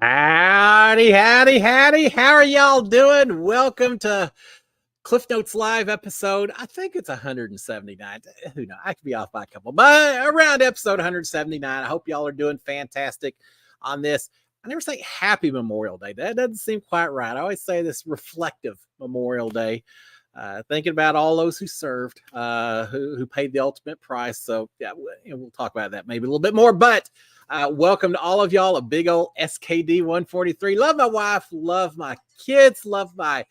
Howdy, howdy, howdy. How are y'all doing? Welcome to Cliff Notes Live episode. I think it's 179. Who knows? I could be off by a couple, but around episode 179. I hope y'all are doing fantastic on this. I never say happy Memorial Day. That doesn't seem quite right. I always say this reflective Memorial Day. Thinking about all those who served, who paid the ultimate price. So yeah, we'll talk about that maybe a little bit more. But welcome to all of y'all. A big old SKD 143. Love my wife, love my kids, love my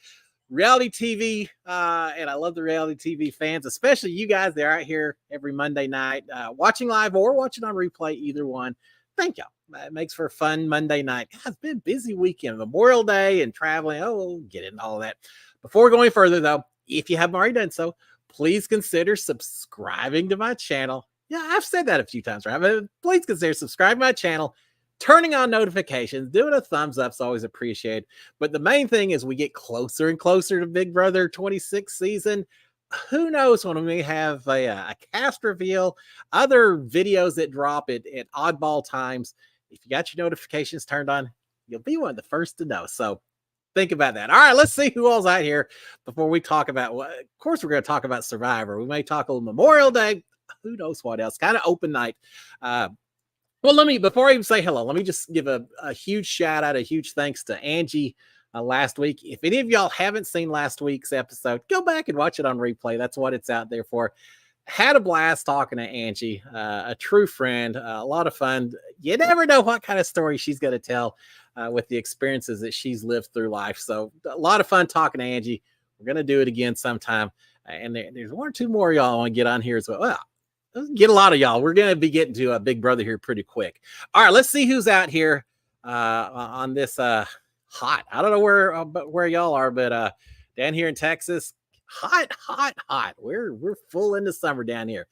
reality TV, and I love the reality TV fans, especially you guys. They're out here every Monday night, watching live or watching on replay. Either one. Thank y'all. It makes for a fun Monday night. God, it's been a busy weekend, Memorial Day and traveling. Oh, we'll get into all of that. Before we go any further, though, if you haven't already done so, please consider subscribing to my channel. Yeah, I've said that a few times, right? But please consider subscribing to my channel, turning on notifications, doing a thumbs up is always appreciated. But the main thing is we get closer and closer to Big Brother 26 season. Who knows when we may have a cast reveal, other videos that drop at oddball times. If you got your notifications turned on, you'll be one of the first to know. So think about that. All right, let's see who all's out here before we talk about what. Of course, we're going to talk about Survivor. We may talk a little Memorial Day. Who knows what else? Kind of open night. Well, before I even say hello, let me just give a huge shout out, a huge thanks to Angie last week. If any of y'all haven't seen last week's episode, go back and watch it on replay. That's what it's out there for. Had a blast talking to Angie, a true friend, a lot of fun. You never know what kind of story she's going to tell with the experiences that she's lived through life. So a lot of fun talking to Angie. We're going to do it again sometime. And there's one or two more y'all I want to get on here as well. Well, get a lot of y'all. We're going to be getting to a Big Brother here pretty quick. All right, let's see who's out here on this hot. I don't know where y'all are, but down here in Texas, hot. We're full into summer down here.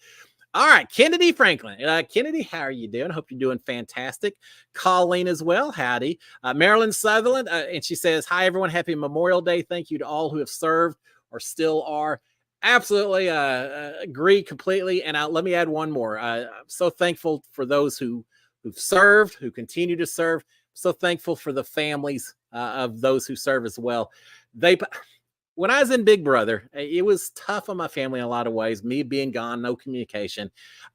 All right, Kennedy Franklin. Kennedy, how are you doing? Hope you're doing fantastic. Colleen as well. Howdy. Marilyn Sutherland, and she says, hi, everyone. Happy Memorial Day. Thank you to all who have served or still are. Absolutely agree completely. And let me add one more. I'm so thankful for those who've served, who continue to serve. So thankful for the families of those who serve as well. When I was in Big Brother, it was tough on my family in a lot of ways. Me being gone, no communication.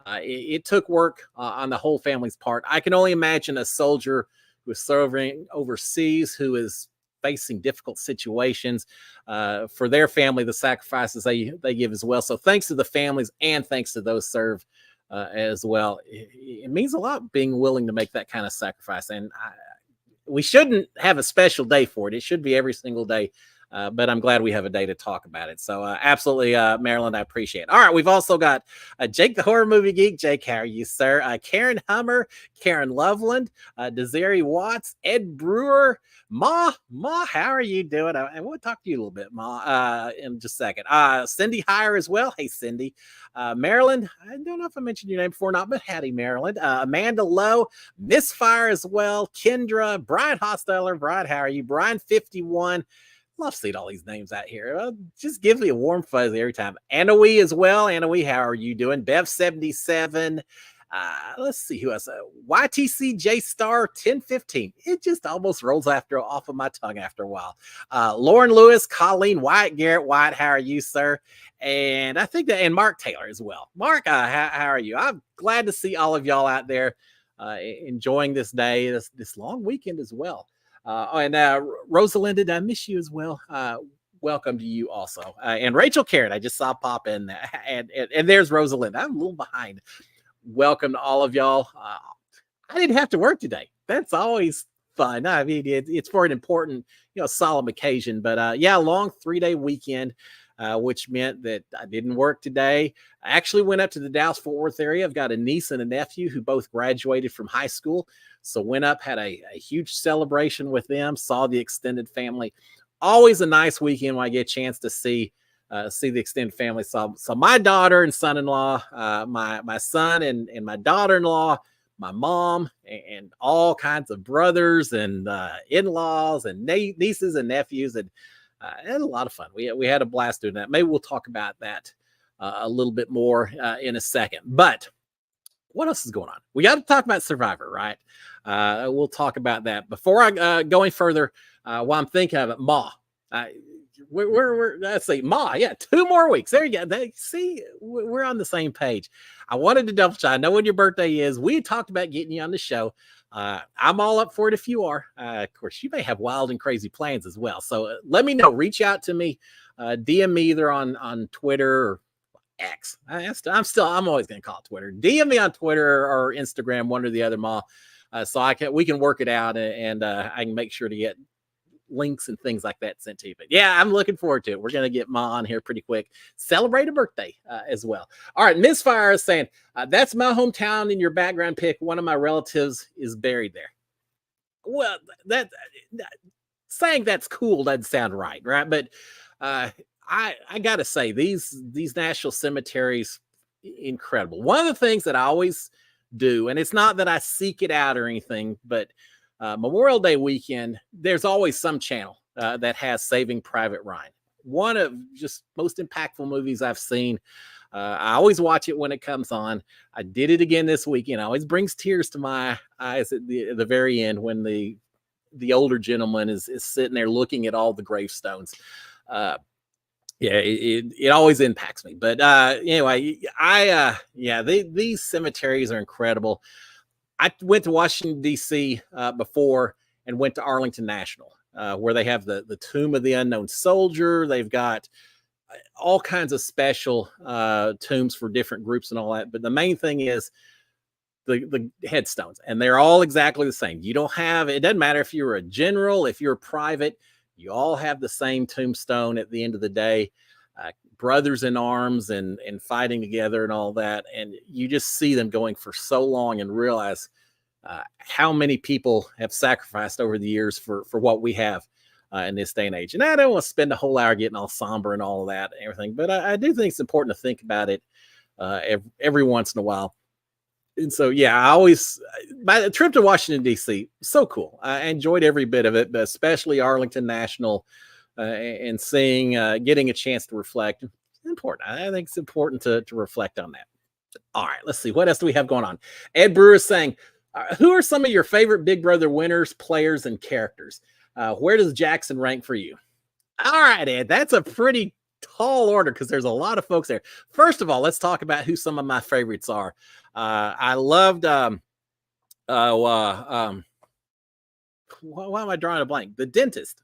It took work on the whole family's part. I can only imagine a soldier who is serving overseas, who is facing difficult situations for their family, the sacrifices they give as well. So thanks to the families and thanks to those served as well. It means a lot being willing to make that kind of sacrifice. And we shouldn't have a special day for it. It should be every single day. But I'm glad we have a day to talk about it. So absolutely, Maryland, I appreciate it. All right, we've also got Jake the Horror Movie Geek. Jake, how are you, sir? Karen Hummer, Karen Loveland, Desiree Watts, Ed Brewer, Ma, how are you doing? I want to talk to you a little bit, Ma, in just a second. Cindy Heyer as well. Hey, Cindy. Maryland, I don't know if I mentioned your name before or not, but howdy, Maryland. Amanda Lowe, Misfire as well. Kendra, Brian Hosteller. Brian, how are you? Brian 51. Love seeing all these names out here. Just gives me a warm fuzzy every time. Anawee as well. Anawee, how are you doing? Bev77. Let's see who else. YTC J Star 1015. It just almost rolls off of my tongue after a while. Lauren Lewis, Colleen White, Garrett White, how are you, sir? And I think and Mark Taylor as well. Mark, how are you? I'm glad to see all of y'all out there enjoying this day, this long weekend as well. And Rosalinda, did I miss you as well? Welcome to you also. And Rachel Carrot, I just saw pop in. And there's Rosalinda. I'm a little behind. Welcome to all of y'all. I didn't have to work today. That's always fun. I mean, it's for an important, solemn occasion. But yeah, long 3-day weekend, which meant that I didn't work today. I actually went up to the Dallas-Fort Worth area. I've got a niece and a nephew who both graduated from high school. So went up, had a huge celebration with them, saw the extended family. Always a nice weekend when I get a chance to see the extended family. So my daughter and son-in-law, my son and my daughter-in-law, my mom, and all kinds of brothers and in-laws and nieces and nephews. And had a lot of fun. We had a blast doing that. Maybe we'll talk about that a little bit more in a second. But what else is going on? We got to talk about Survivor, right? We'll talk about that. Before I go any further, while I'm thinking of it, Ma. Uh, we're let's see, Ma. Yeah, 2 more weeks. There you go. See, we're on the same page. I wanted to double check. I know when your birthday is. We talked about getting you on the show. I'm all up for it if you are. Of course, you may have wild and crazy plans as well. So let me know. Reach out to me. DM me either on Twitter or X. I'm always going to call it Twitter. DM me on Twitter or Instagram, one or the other, Ma. So we can work it out and I can make sure to get links and things like that sent to you. But yeah, I'm looking forward to it. We're going to get Ma on here pretty quick. Celebrate a birthday as well. All right. Miss Fire is saying, that's my hometown in your background pick. One of my relatives is buried there. Well, that saying that's cool doesn't sound right. But I gotta say, these national cemeteries, incredible. One of the things that I always do, and it's not that I seek it out or anything, but Memorial Day weekend, there's always some channel that has Saving Private Ryan. One of just most impactful movies I've seen. I always watch it when it comes on. I did it again this weekend. It always brings tears to my eyes at the very end when the older gentleman is sitting there looking at all the gravestones. Yeah, it always impacts me. But anyway, these cemeteries are incredible. I went to Washington, D.C. Before and went to Arlington National, where they have the Tomb of the Unknown Soldier. They've got all kinds of special tombs for different groups and all that. But the main thing is the headstones, and they're all exactly the same. You don't have, it doesn't matter if you're a general, if you're a private, you all have the same tombstone at the end of the day, brothers in arms and fighting together and all that. And you just see them going for so long and realize how many people have sacrificed over the years for what we have in this day and age. And I don't want to spend a whole hour getting all somber and all of that and everything, but I do think it's important to think about it every once in a while. And so, yeah, my trip to Washington, D.C., so cool. I enjoyed every bit of it, but especially Arlington National and seeing, getting a chance to reflect. Important. I think it's important to reflect on that. All right, let's see. What else do we have going on? Ed Brewer is saying, who are some of your favorite Big Brother winners, players, and characters? Where does Jackson rank for you? All right, Ed, that's a pretty tall order because there's a lot of folks there. First of all, let's talk about who some of my favorites are. I loved why am I drawing a blank? The dentist.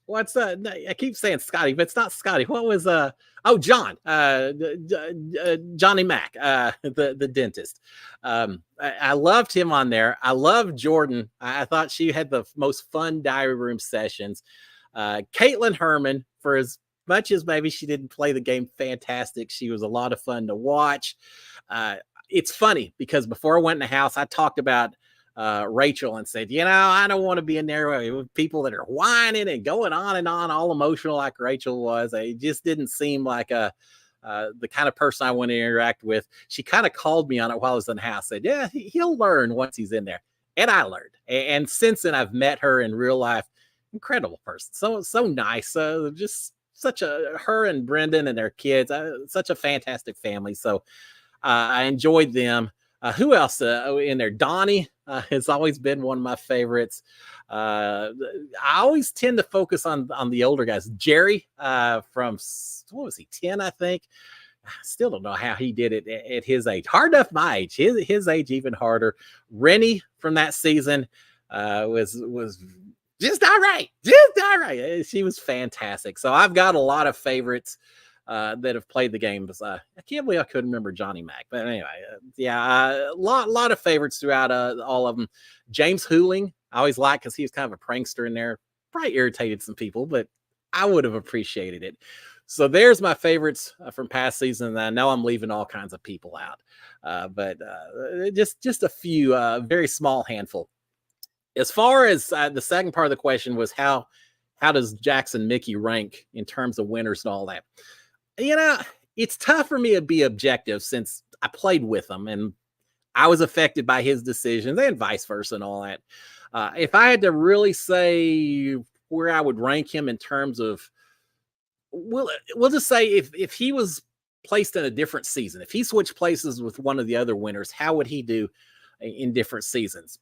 What's I keep saying Scotty, but it's not Scotty. What was John, Johnny Mac, the dentist. I loved him on there. I loved Jordan. I thought she had the most fun diary room sessions. Caitlin Herman, for as much as maybe she didn't play the game fantastic, she was a lot of fun to watch. It's funny because before I went in the house, I talked about Rachel and said, I don't want to be in there with people that are whining and going on and on, all emotional like Rachel was. It just didn't seem like the kind of person I want to interact with. She kind of called me on it while I was in the house, said, yeah, he'll learn once he's in there. And I learned. And since then, I've met her in real life. Incredible person. So nice. Just her and Brendan and their kids, such a fantastic family. So I enjoyed them. Who else in there? Donnie has always been one of my favorites. I always tend to focus on the older guys. Jerry from, what was he, 10, I think. I still don't know how he did it at his age. Hard enough my age. His age even harder. Rennie from that season was just all right. Just all right. She was fantastic. So I've got a lot of favorites that have played the game. I can't believe I couldn't remember Johnny Mac. But anyway, a lot of favorites throughout all of them. James Hooling, I always liked because he was kind of a prankster in there. Probably irritated some people, but I would have appreciated it. So there's my favorites from past season. I know I'm leaving all kinds of people out, but just a few, very small handful. As far as the second part of the question was how does Jackson Mickey rank in terms of winners and all that? It's tough for me to be objective since I played with him and I was affected by his decisions and vice versa and all that. If I had to really say where I would rank him in terms of, we'll just say if he was placed in a different season, if he switched places with one of the other winners, how would he do in different seasons?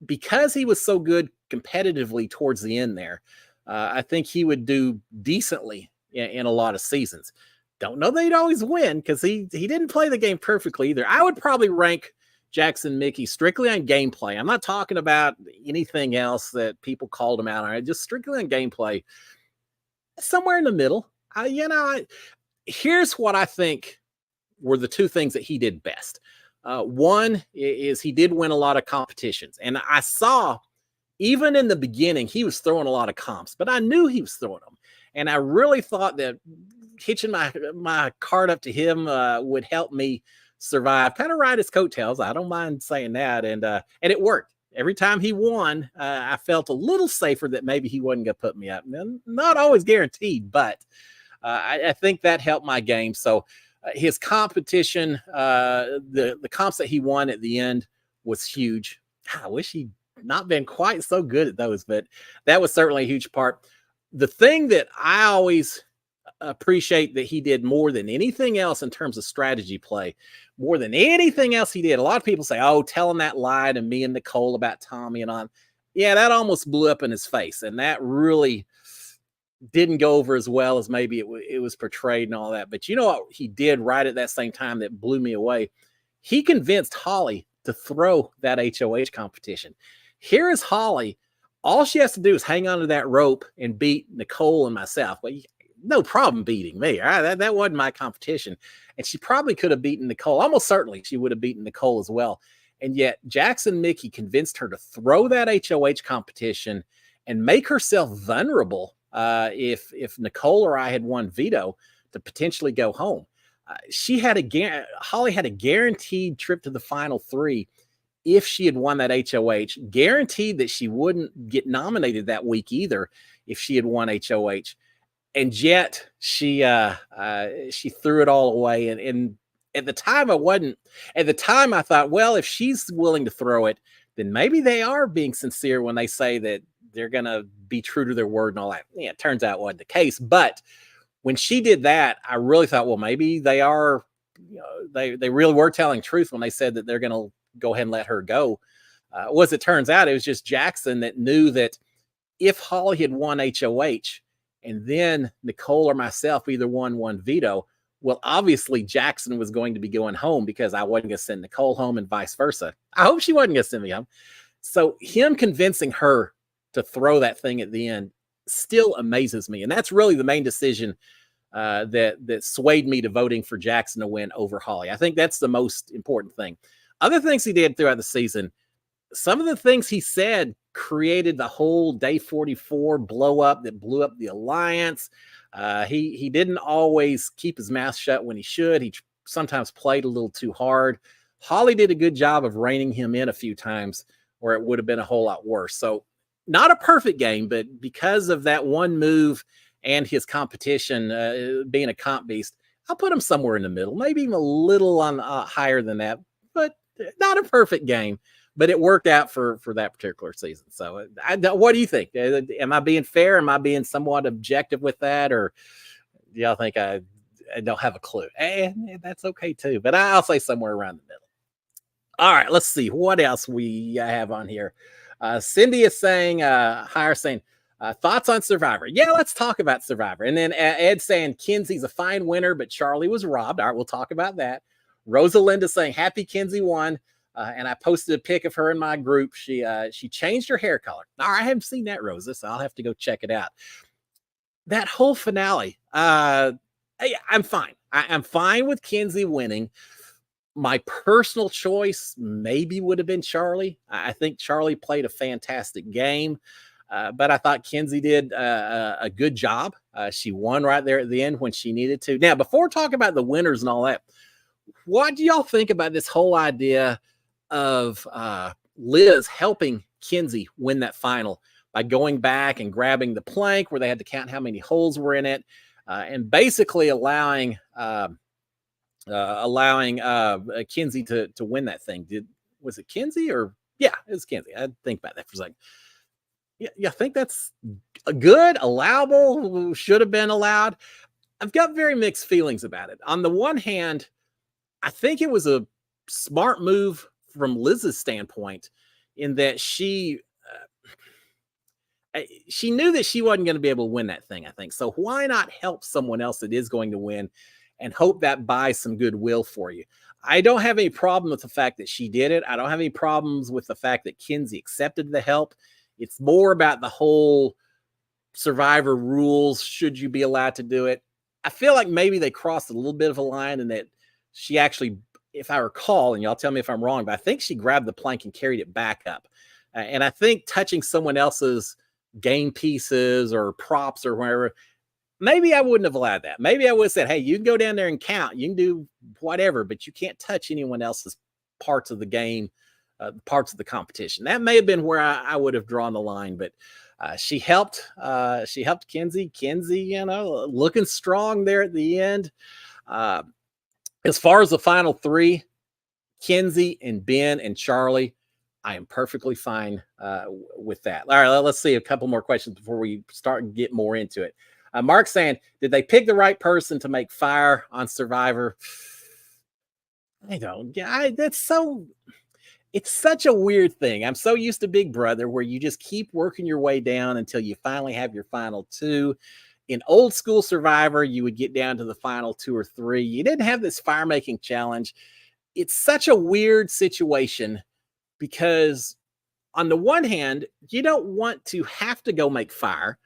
Because he was so good competitively towards the end there, I think he would do decently in a lot of seasons. Don't know that he'd always win because he didn't play the game perfectly either. I would probably rank Jackson Mickey strictly on gameplay. I'm not talking about anything else that people called him out on. Just strictly on gameplay, somewhere in the middle. Here's what I think were the two things that he did best. One is he did win a lot of competitions, and I saw even in the beginning he was throwing a lot of comps, but I knew he was throwing them, and I really thought that hitching my card up to him would help me survive, kind of ride his coattails. I don't mind saying that, and it worked. Every time he won, I felt a little safer that maybe he wasn't going to put me up. Not always guaranteed, but I think that helped my game. So his competition, the comps that he won at the end was huge. I wish he'd not been quite so good at those, but that was certainly a huge part. The thing that I always appreciate that he did more than anything else in terms of strategy play, more than anything else he did. A lot of people say, oh, telling that lie to me and Nicole about Tommy and on. Yeah, that almost blew up in his face. And that really didn't go over as well as maybe it was portrayed and all that. But you know what he did right at that same time that blew me away? He convinced Holly to throw that HOH competition. Here is Holly. All she has to do is hang onto that rope and beat Nicole and myself. But no problem beating me. All right? That wasn't my competition. And she probably could have beaten Nicole. Almost certainly she would have beaten Nicole as well. And yet Jackson Mickey convinced her to throw that HOH competition and make herself vulnerable if Nicole or I had won veto to potentially go home. Holly had a guaranteed trip to the final three if she had won that HOH, guaranteed that she wouldn't get nominated that week either if she had won HOH. And yet she threw it all away. And at the time I thought, well, if she's willing to throw it, then maybe they are being sincere when they say that they're going to be true to their word and all that. Yeah, it turns out it wasn't the case. But when she did that, I really thought, well, maybe they are, they really were telling truth when they said that they're going to go ahead and let her go. As it turns out, it was just Jackson that knew that if Holly had won HOH and then Nicole or myself either won one veto, well, obviously Jackson was going to be going home because I wasn't going to send Nicole home and vice versa. I hope she wasn't going to send me home. So him convincing her to throw that thing at the end still amazes me. And that's really the main decision that swayed me to voting for Jackson to win over Holly. I think that's the most important thing. Other things he did throughout the season, some of the things he said created the whole day 44 blow up that blew up the alliance. He didn't always keep his mouth shut when he should. He sometimes played a little too hard. Holly did a good job of reining him in a few times where it would have been a whole lot worse. So not a perfect game, but because of that one move and his competition being a comp beast, I'll put him somewhere in the middle, maybe even a little on higher than that, but not a perfect game. But it worked out for that particular season. So what do you think? Am I being fair? Am I being somewhat objective with that? Or do y'all think I don't have a clue? That's okay too. But I'll say somewhere around the middle. All right, let's see what else we have on here. Cindy is saying, thoughts on Survivor. Yeah, let's talk about Survivor. And then Ed saying, Kinsey's a fine winner, but Charlie was robbed. All right, we'll talk about that. Rosalinda saying, happy Kinsey won. And I posted a pic of her in my group. She changed her hair color. All right, I haven't seen that, Rosa, so I'll have to go check it out. That whole finale, I'm fine. I'm fine with Kinsey winning. My personal choice maybe would have been Charlie. I think Charlie played a fantastic game, but I thought Kinsey did a good job. She won right there at the end when she needed to. Now, before talking about the winners and all that, what do y'all think about this whole idea of Liz helping Kinsey win that final by going back and grabbing the plank where they had to count how many holes were in it, and basically allowing Kinsey to win that thing? Was it Kinsey or yeah, it was Kinsey. I had to think about that for a second. Yeah, I think that's a good, allowable, should have been allowed. I've got very mixed feelings about it. On the one hand, I think it was a smart move from Liz's standpoint in that she knew that she wasn't going to be able to win that thing, I think. So why not help someone else that is going to win and hope that buys some goodwill for you? I don't have any problem with the fact that she did it. I don't have any problems with the fact that Kinsey accepted the help. It's more about the whole Survivor rules. Should you be allowed to do it? I feel like maybe they crossed a little bit of a line and that she actually, if I recall, and y'all tell me if I'm wrong, but I think she grabbed the plank and carried it back up. And I think touching someone else's game pieces or props or whatever, maybe I wouldn't have allowed that. Maybe I would have said, hey, you can go down there and count. You can do whatever, but you can't touch anyone else's parts of the game, parts of the competition. That may have been where I would have drawn the line, but she helped Kinsey. Kinsey, looking strong there at the end. As far as the final three, Kinsey and Ben and Charlie, I am perfectly fine with that. All right, let's see a couple more questions before we start and get more into it. Mark saying, did they pick the right person to make fire on Survivor? I don't. It's such a weird thing. I'm so used to Big Brother where you just keep working your way down until you finally have your final two. In old school Survivor, you would get down to the final 2 or 3. You didn't have this fire making challenge. It's such a weird situation because on the one hand, you don't want to have to go make fire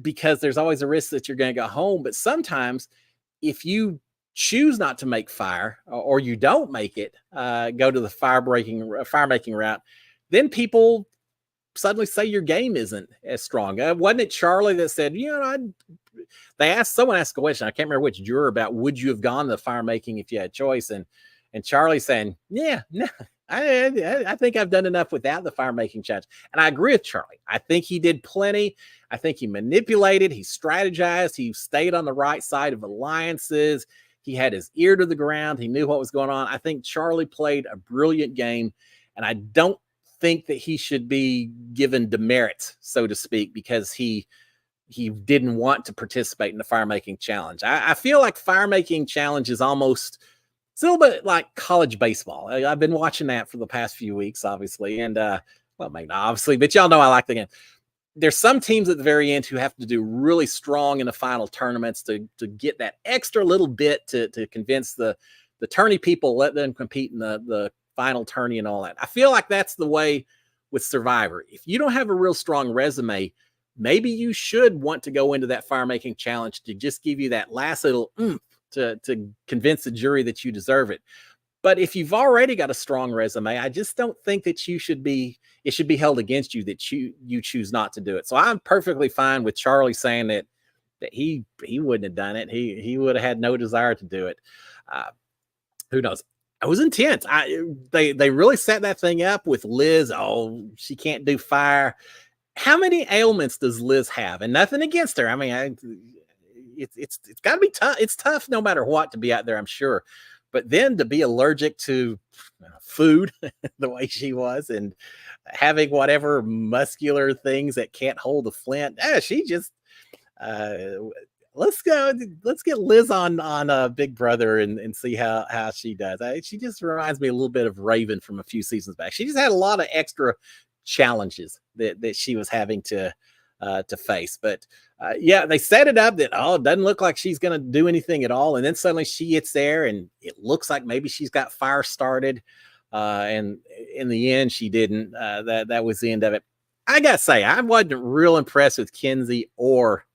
because there's always a risk that you're going to go home. But sometimes if you choose not to make fire or you don't make it, go to the fire making route, then people suddenly say your game isn't as strong. Wasn't it Charlie that said, someone asked a question, I can't remember which juror, about would you have gone to the fire making if you had a choice? And Charlie saying, yeah, no, I think I've done enough without the fire making challenge. And I agree with Charlie. I think he did plenty. I think he manipulated, he strategized, he stayed on the right side of alliances. He had his ear to the ground. He knew what was going on. I think Charlie played a brilliant game, and I don't think that he should be given demerit, so to speak, because he didn't want to participate in the fire making challenge. I feel like fire making challenge is almost, it's a little bit like college baseball. I've been watching that for the past few weeks, obviously, and well, maybe not obviously, but y'all know I like the game. There's some teams at the very end who have to do really strong in the final tournaments to get that extra little bit to convince the tourney people, let them compete in the final tourney and all that. I feel like that's the way with Survivor. If you don't have a real strong resume, maybe you should want to go into that fire making challenge to just give you that last little oomph to convince the jury that you deserve it. But if you've already got a strong resume, I just don't think that it should be held against you that you choose not to do it. So I'm perfectly fine with Charlie saying that he wouldn't have done it. He would have had no desire to do it. Who knows? It was intense. They really set that thing up with Liz. Oh, she can't do fire. How many ailments does Liz have? And nothing against her. I mean, it's got to be tough. It's tough no matter what to be out there, I'm sure. But then to be allergic to food the way she was and having whatever muscular things that can't hold a flint, she just let's get Liz on Big Brother and see how she does. She just reminds me a little bit of Raven from a few seasons back. She just had a lot of extra challenges that she was having to face. But yeah, they set it up that, it doesn't look like she's going to do anything at all. And then suddenly she gets there and it looks like maybe she's got fire started. And in the end, she didn't. That was the end of it. I got to say, I wasn't real impressed with Kinsey or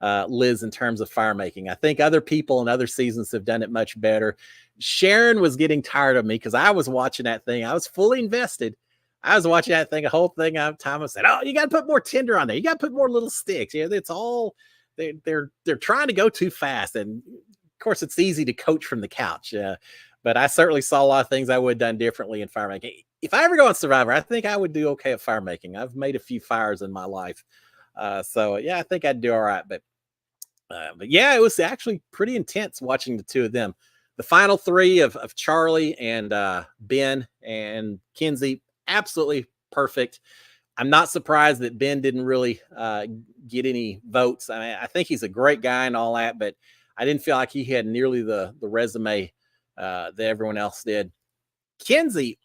Liz in terms of fire making. I think other people in other seasons have done it much better. Sharon was getting tired of me because I was watching that thing. I was fully invested. I was watching that thing, a whole thing. Time I said, "Oh, you got to put more tinder on there. You got to put more little sticks." Yeah, it's all they're trying to go too fast, and of course, it's easy to coach from the couch. But I certainly saw a lot of things I would have done differently in fire making. If I ever go on Survivor, I think I would do okay at fire making. I've made a few fires in my life, so yeah, I think I'd do all right. But yeah, it was actually pretty intense watching the two of them. The final three of Charlie and Ben and Kinsey. Absolutely perfect. I'm not surprised that Ben didn't really get any votes. I mean, I think he's a great guy and all that, but I didn't feel like he had nearly the resume that everyone else did. Kenzie,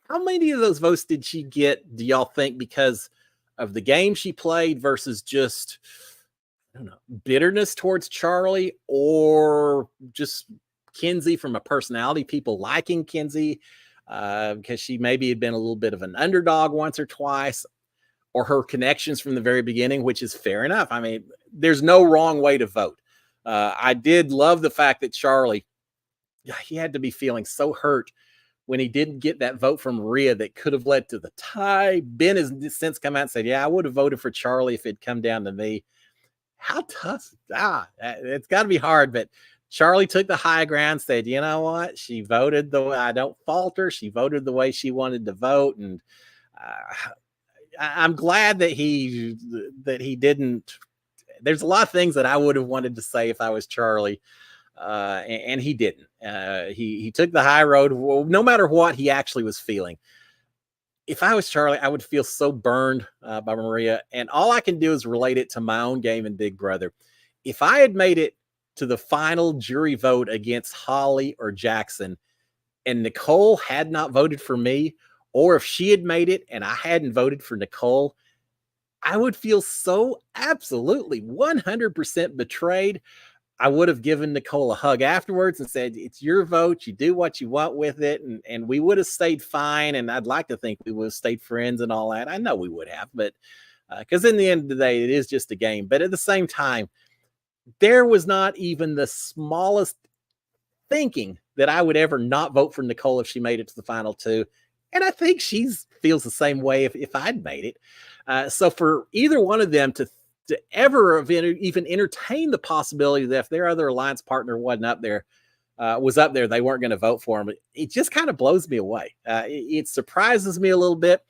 how many of those votes did she get, do y'all think, because of the game she played versus just, I don't know, bitterness towards Charlie, or just Kenzie from a personality, people liking Kenzie because she maybe had been a little bit of an underdog once or twice, or her connections from the very beginning, which is fair enough. I mean, there's no wrong way to vote. I did love the fact that Charlie, he had to be feeling so hurt when he didn't get that vote from Maria that could have led to the tie. Ben has since come out and said, yeah, I would have voted for Charlie if it'd come down to me. How tough? It's got to be hard, but Charlie took the high ground, said, you know what? She voted the way, I don't fault her. She voted the way she wanted to vote. And I'm glad that he didn't. There's a lot of things that I would have wanted to say if I was Charlie. And he didn't. He took the high road, no matter what he actually was feeling. If I was Charlie, I would feel so burned by Maria. And all I can do is relate it to my own game in Big Brother. If I had made it to the final jury vote against Holly or Jackson, and Nicole had not voted for me, or if she had made it and I hadn't voted for Nicole, I would feel so absolutely 100% betrayed. I would have given Nicole a hug afterwards and said, it's your vote. You do what you want with it. And we would have stayed fine. And I'd like to think we would have stayed friends and all that. I know we would have, but because in the end of the day, it is just a game. But at the same time, there was not even the smallest thinking that I would ever not vote for Nicole if she made it to the final two. And I think she feels the same way if I'd made it. So for either one of them to ever have even entertain the possibility that if their other alliance partner wasn't up there, they weren't going to vote for him. It just kind of blows me away. It surprises me a little bit.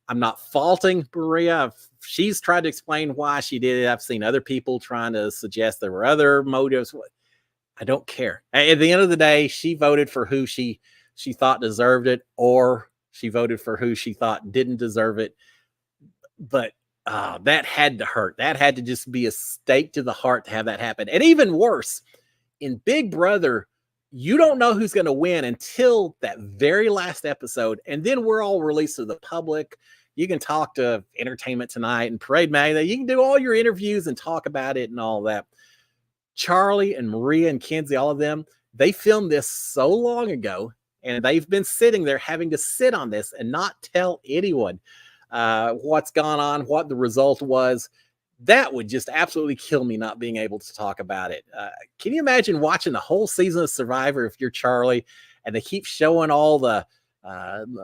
I'm not faulting Maria. She's tried to explain why she did it. I've seen other people trying to suggest there were other motives. I don't care. At the end of the day, she voted for who she thought deserved it, or she voted for who she thought didn't deserve it. But that had to hurt. That had to just be a stake to the heart to have that happen. And even worse, in Big Brother, you don't know who's going to win until that very last episode. And then we're all released to the public. You can talk to Entertainment Tonight and Parade Mag. You can do all your interviews and talk about it and all that. Charlie and Maria and Kenzie, all of them, they filmed this so long ago, and they've been sitting there having to sit on this and not tell anyone what's gone on, what the result was. That would just absolutely kill me not being able to talk about it. Can you imagine watching the whole season of Survivor if you're Charlie and they keep showing all the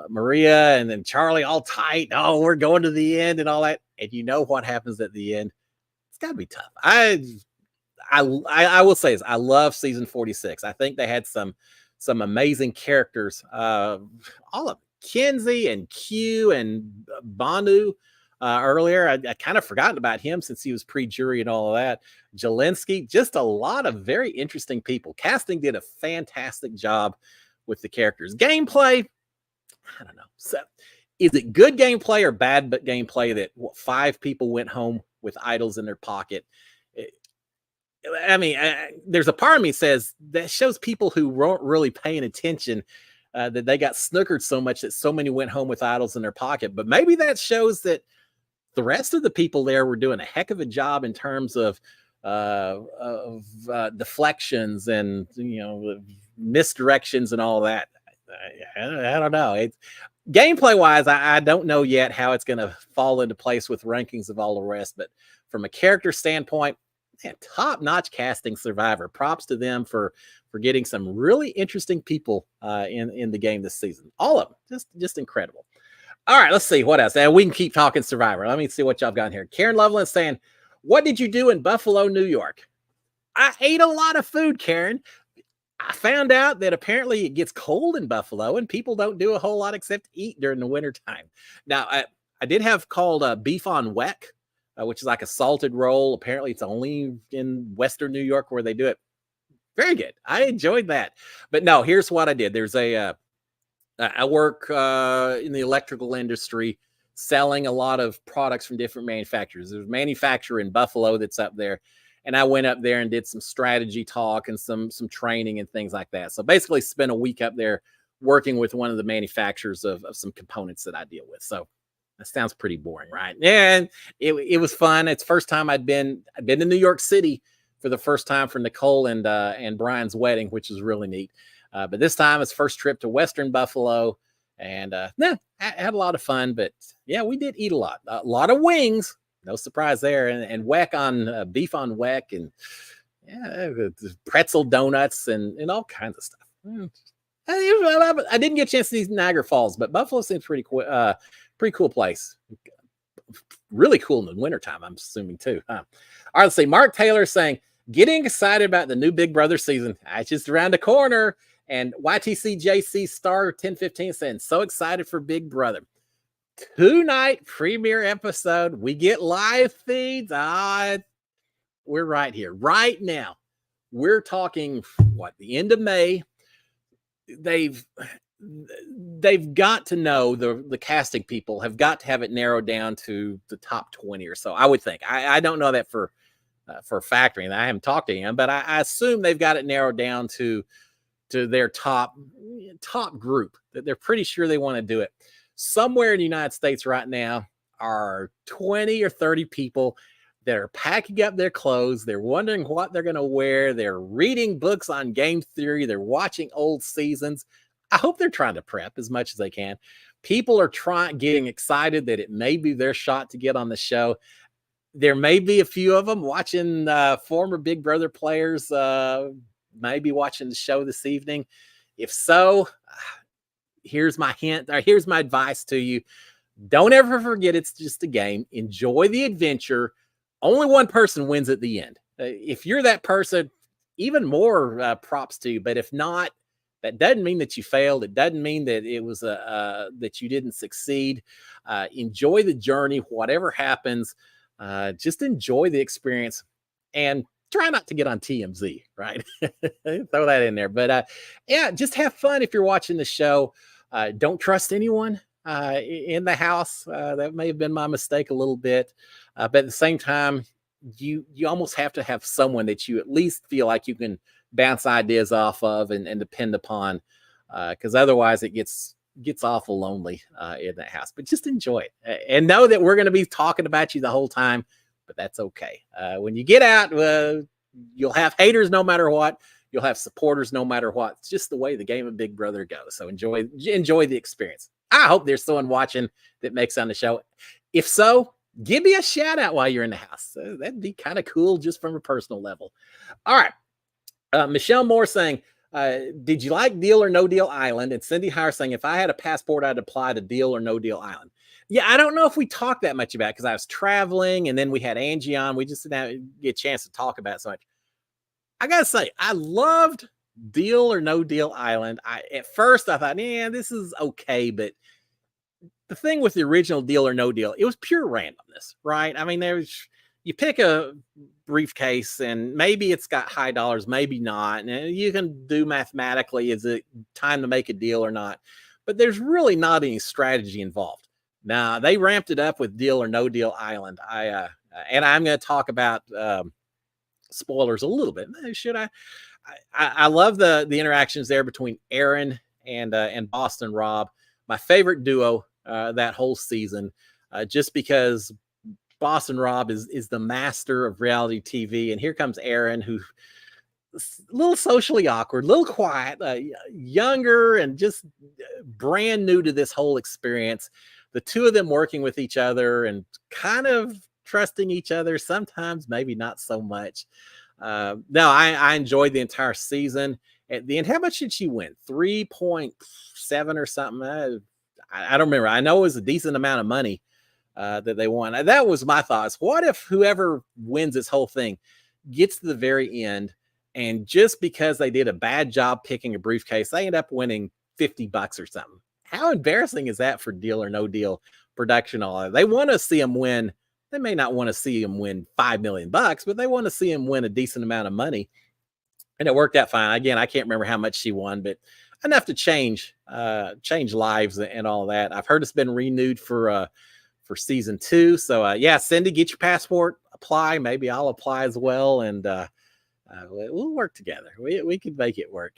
Maria and then Charlie all tight? Oh, we're going to the end and all that. And you know what happens at the end? It's got to be tough. I will say this. I love season 46. I think they had some amazing characters. All of Kenzie and Q and Banu earlier. I kind of forgotten about him since he was pre-jury and all of that. Jelinski, just a lot of very interesting people. Casting did a fantastic job with the characters. Gameplay, I don't know. So, is it good gameplay or bad gameplay that 5 people went home with idols in their pocket? I mean, there's a part of me says that shows people who weren't really paying attention that they got snookered so much that so many went home with idols in their pocket. But maybe that shows that the rest of the people there were doing a heck of a job in terms of deflections and, misdirections and all that. I don't know. It's gameplay wise, I don't know yet how it's going to fall into place with rankings of all the rest. But from a character standpoint, man, top-notch casting Survivor. Props to them for getting some really interesting people in the game this season. All of them, just incredible. All right, let's see what else. And we can keep talking Survivor. Let me see what y'all got here. Karen Loveland saying, "What did you do in Buffalo, New York?" I ate a lot of food, Karen. I found out that apparently it gets cold in Buffalo and people don't do a whole lot except eat during the wintertime. Now, I did have called beef on weck, which is like a salted roll. Apparently, it's only in Western New York where they do it. Very good. I enjoyed that. But no, here's what I did. There's I work in the electrical industry. selling a lot of products from different manufacturers. There's a manufacturer in Buffalo that's up there. And I went up there and did some strategy talk and some training and things like that. So basically spent a week up there working with one of the manufacturers of some components that I deal with. So that sounds pretty boring, right? And it was fun. It's first time I'd been to New York City for the first time for Nicole and Brian's wedding, which is really neat. But this time it's first trip to Western Buffalo. And I had a lot of fun. But yeah, we did eat a lot of wings. No surprise there. And weck on beef on weck and pretzel donuts and all kinds of stuff. I didn't get a chance to see Niagara Falls, but Buffalo seems pretty cool place. Really cool in the wintertime, I'm assuming too. All right, let's see. Mark Taylor saying, getting excited about the new Big Brother season. It's just around the corner. And YTCJC Star 1015 saying, so excited for Big Brother. 2-night premiere episode. We get live feeds. We're right here, right now. We're talking the end of May. They've got to know the casting people have got to have it narrowed down to the top 20 or so. I would think. I don't know that for a fact, and I haven't talked to him, but I assume they've got it narrowed down to their top group. That they're pretty sure they want to do it. Somewhere in the United States right now are 20 or 30 people that are packing up their clothes. They're wondering what they're going to wear. They're reading books on game theory. They're watching old seasons. I hope they're trying to prep as much as they can. People are getting excited that it may be their shot to get on the show. There may be a few of them watching former Big Brother players, maybe watching the show this evening. If so, here's my hint, or here's my advice to you. Don't ever forget it's just a game. Enjoy the adventure. Only one person wins at the end. If you're that person, even more props to you. But if not, that doesn't mean that you failed. It doesn't mean that it was that you didn't succeed. Enjoy the journey, whatever happens. Just enjoy the experience and try not to get on TMZ, right? Throw that in there. But just have fun if you're watching the show. Don't trust anyone in the house. That may have been my mistake a little bit. But at the same time, you almost have to have someone that you at least feel like you can bounce ideas off of and depend upon, because otherwise it gets awful lonely in that house. But just enjoy it and know that we're going to be talking about you the whole time, but that's okay. When you get out, you'll have haters no matter what. You'll have supporters no matter what. It's just the way the game of Big Brother goes. So enjoy the experience. I hope there's someone watching that makes on the show. If so, give me a shout out while you're in the house. That'd be kind of cool just from a personal level. All right. Michelle Moore saying, did you like Deal or No Deal Island? And Cindy Hire saying, if I had a passport, I'd apply to Deal or No Deal Island. Yeah, I don't know if we talked that much about it because I was traveling and then we had Angie on. We just didn't get a chance to talk about it so much. I got to say, I loved Deal or No Deal Island. At first, I thought, this is okay. But the thing with the original Deal or No Deal, it was pure randomness, right? I mean, you pick a briefcase and maybe it's got high dollars, maybe not. And you can do mathematically, is it time to make a deal or not? But there's really not any strategy involved. Now, they ramped it up with Deal or No Deal Island. And I'm going to talk about spoilers a little bit. Should I? I love the interactions there between Aaron and Boston Rob. My favorite duo that whole season, just because Boston Rob is the master of reality TV, and here comes Aaron, who's a little socially awkward, a little quiet, younger, and just brand new to this whole experience. The two of them working with each other and kind of trusting each other, sometimes maybe not so much. No, I enjoyed the entire season. At the end, how much did she win? 3.7 or something. I don't remember. I know it was a decent amount of money that they won. That was my thoughts. What if whoever wins this whole thing gets to the very end, and just because they did a bad job picking a briefcase, they end up winning $50 or something? How embarrassing is that for Deal or No Deal production? All they want to see them win. They may not want to see him win $5 million, but they want to see him win a decent amount of money. And it worked out fine. Again, I can't remember how much she won, but enough to change lives and all that. I've heard it's been renewed for for season 2. So yeah, Cindy, get your passport, apply. Maybe I'll apply as well, and we'll work together. We can make it work.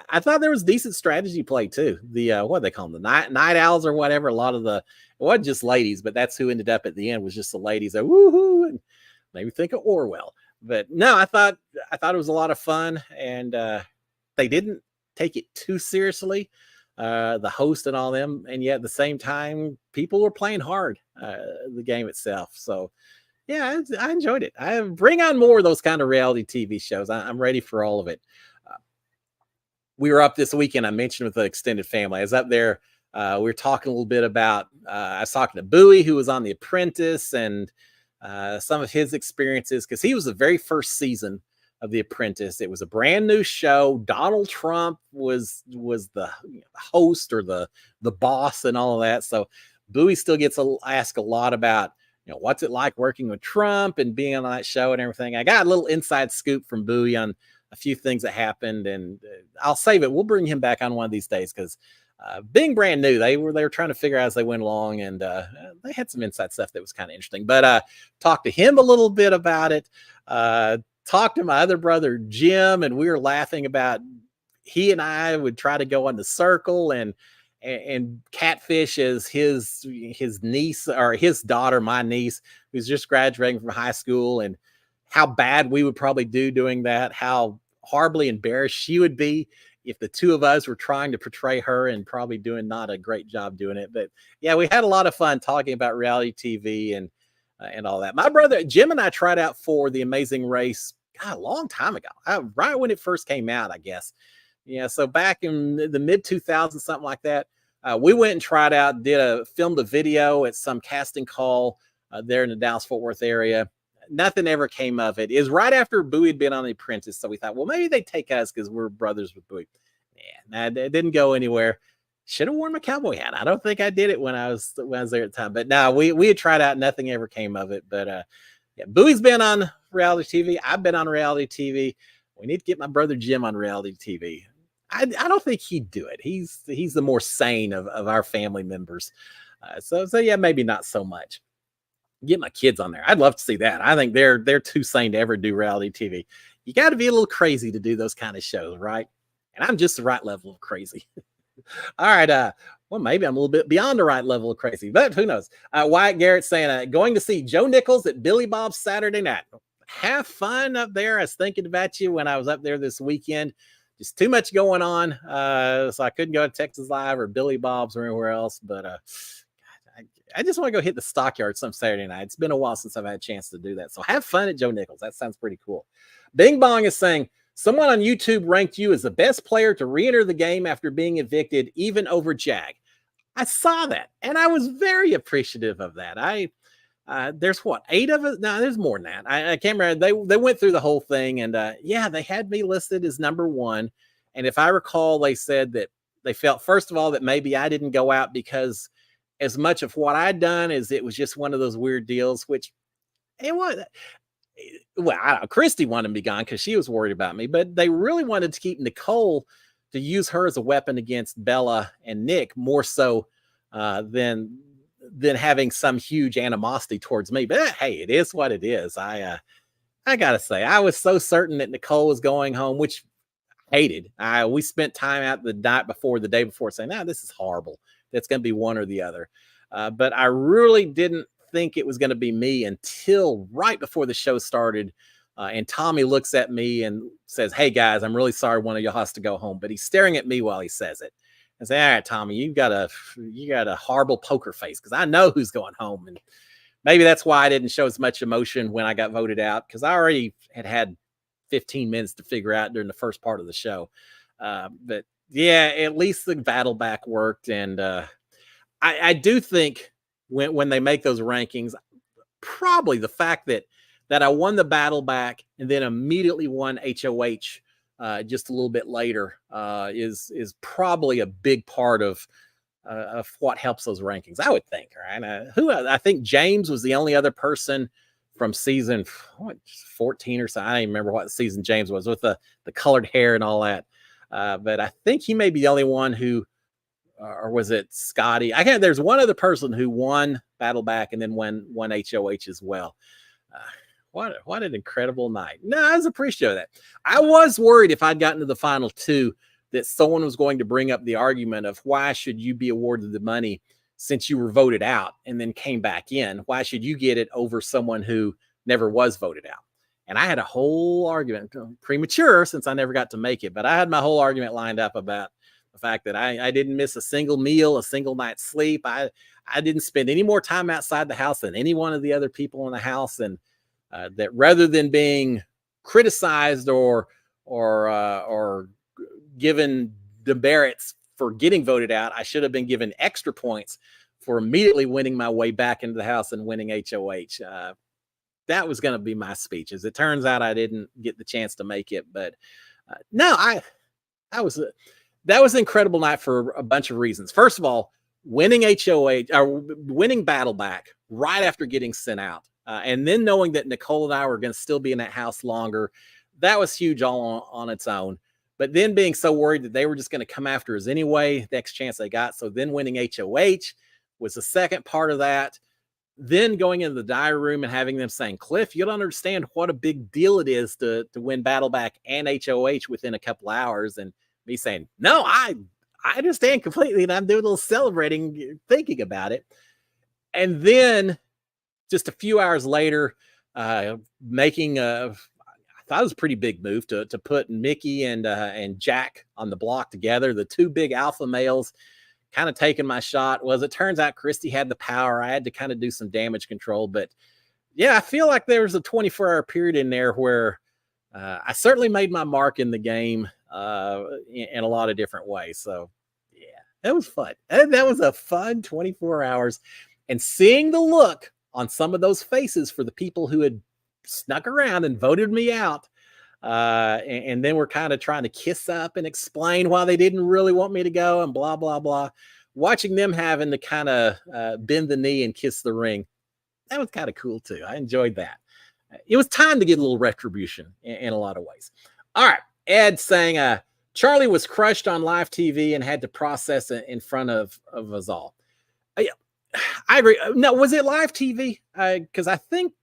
I thought there was decent strategy play too. The what do they call them, the night owls or whatever. A lot of it wasn't just ladies, but that's who ended up at the end was just the ladies that woohoo and made me think of Orwell. But no, I thought it was a lot of fun, and they didn't take it too seriously, the host and all them, and yet at the same time, people were playing hard the game itself. So yeah, I enjoyed it. I bring on more of those kind of reality TV shows. I'm ready for all of it. We were up this weekend. I mentioned with the extended family. I was up there. We were talking a little bit about. I was talking to Bowie, who was on The Apprentice, and some of his experiences because he was the very first season of The Apprentice. It was a brand new show. Donald Trump was the host or the boss and all of that. So Bowie still gets asked a lot about what's it like working with Trump and being on that show and everything. I got a little inside scoop from Bowie on a few things that happened, and I'll save it. We'll bring him back on one of these days because being brand new, they were trying to figure out as they went along, and they had some inside stuff that was kind of interesting. But talked to him a little bit about it. Talked to my other brother Jim, and we were laughing about he and I would try to go on the circle and catfish as his niece or his daughter, my niece, who's just graduating from high school, and how bad we would probably do doing that, how horribly embarrassed she would be if the two of us were trying to portray her and probably doing not a great job doing it. But yeah, we had a lot of fun talking about reality TV and all that. My brother Jim and I tried out for The Amazing Race a long time ago, right when it first came out, I guess. Yeah, so back in the mid 2000s, something like that. We went and tried out, filmed a video at some casting call there in the Dallas-Fort Worth area. Nothing ever came of it. It was right after Bowie had been on The Apprentice, so we thought, well, maybe they'd take us because we're brothers with Bowie. Yeah, it didn't go anywhere. Should have worn my cowboy hat. I don't think I did it when I was there at the time. But no, we had tried out. Nothing ever came of it. But yeah, Bowie's been on reality TV. I've been on reality TV. We need to get my brother Jim on reality TV. I don't think he'd do it. He's the more sane of our family members. So yeah, maybe not so much. Get my kids on there. I'd love to see that. I think they're too sane to ever do reality TV. You got to be a little crazy to do those kind of shows, right? And I'm just the right level of crazy. All right. Well, maybe I'm a little bit beyond the right level of crazy, but who knows? Wyatt Garrett saying, going to see Joe Nichols at Billy Bob's Saturday night. Have fun up there. I was thinking about you when I was up there this weekend. Just too much going on. So I couldn't go to Texas Live or Billy Bob's or anywhere else, but I just want to go hit the stockyard some Saturday night. It's been a while since I've had a chance to do that. So have fun at Joe Nichols. That sounds pretty cool. Bing Bong is saying, someone on YouTube ranked you as the best player to re-enter the game after being evicted, even over Jag. I saw that, and I was very appreciative of that. There's what, 8 of us? No, there's more than that. I can't remember. They went through the whole thing, and yeah, they had me listed as number 1. And if I recall, they said that they felt, first of all, that maybe I didn't go out because as much of what I'd done is it was just one of those weird deals, which it was. Well, I don't know. Christy wanted me gone because she was worried about me, but they really wanted to keep Nicole, to use her as a weapon against Bella and Nick more so than having some huge animosity towards me. But hey, it is what it is. I gotta say, I was so certain that Nicole was going home, which I hated. We spent time out the night before, the day before, saying, "No, this is horrible. That's going to be one or the other." But I really didn't think it was going to be me until right before the show started. And Tommy looks at me and says, "Hey guys, I'm really sorry one of y'all has to go home." But he's staring at me while he says it. I say, "All right, Tommy, you got a horrible poker face because I know who's going home." And maybe that's why I didn't show as much emotion when I got voted out, because I already had 15 minutes to figure out during the first part of the show. But yeah, at least the battle back worked. And I do think when they make those rankings, probably the fact that I won the battle back and then immediately won HOH just a little bit later is probably a big part of what helps those rankings, I would think. Right? I think James was the only other person from season 14 or so. I don't even remember what season James was, with the colored hair and all that. But I think he may be the only one who or was it Scotty? I can't. There's one other person who won Battle Back and then won HOH as well. Uh, what an incredible night. No, I was appreciative of that. I was worried if I'd gotten to the final two that someone was going to bring up the argument of why should you be awarded the money since you were voted out and then came back in? Why should you get it over someone who never was voted out? And I had a whole argument, premature since I never got to make it, but I had my whole argument lined up about the fact that I didn't miss a single meal, a single night's sleep. I didn't spend any more time outside the house than any one of the other people in the house. And that rather than being criticized or given demerits for getting voted out, I should have been given extra points for immediately winning my way back into the house and winning HOH. That was going to be my speech. As it turns out, I didn't get the chance to make it, but no, that was an incredible night for a bunch of reasons. First of all, winning HOH or winning Battle Back right after getting sent out. And then knowing that Nicole and I were going to still be in that house longer, that was huge all on its own. But then being so worried that they were just going to come after us anyway, next chance they got. So then winning HOH was the second part of that. Then going into the diary room and having them saying, Cliff, you don't understand what a big deal it is to win Battle Back and HOH within a couple hours. And me saying, no, I understand completely. And I'm doing a little celebrating, thinking about it. And then just a few hours later, making I thought it was a pretty big move to put Mickey and Jack on the block together, the two big alpha males, kind of taking my shot. Well, as it turns out, Christy had the power. I had to kind of do some damage control. But yeah, I feel like there was a 24-hour period in there where I certainly made my mark in the game in a lot of different ways. So yeah, that was fun. That was a fun 24 hours. And seeing the look on some of those faces for the people who had snuck around and voted me out, and then we're kind of trying to kiss up and explain why they didn't really want me to go and blah, blah, blah. Watching them having to kind of bend the knee and kiss the ring, that was kind of cool too. I enjoyed that. It was time to get a little retribution in a lot of ways. All right. Ed saying Charlie was crushed on live TV and had to process it in front of us all. I agree. No, was it live TV? Because I think,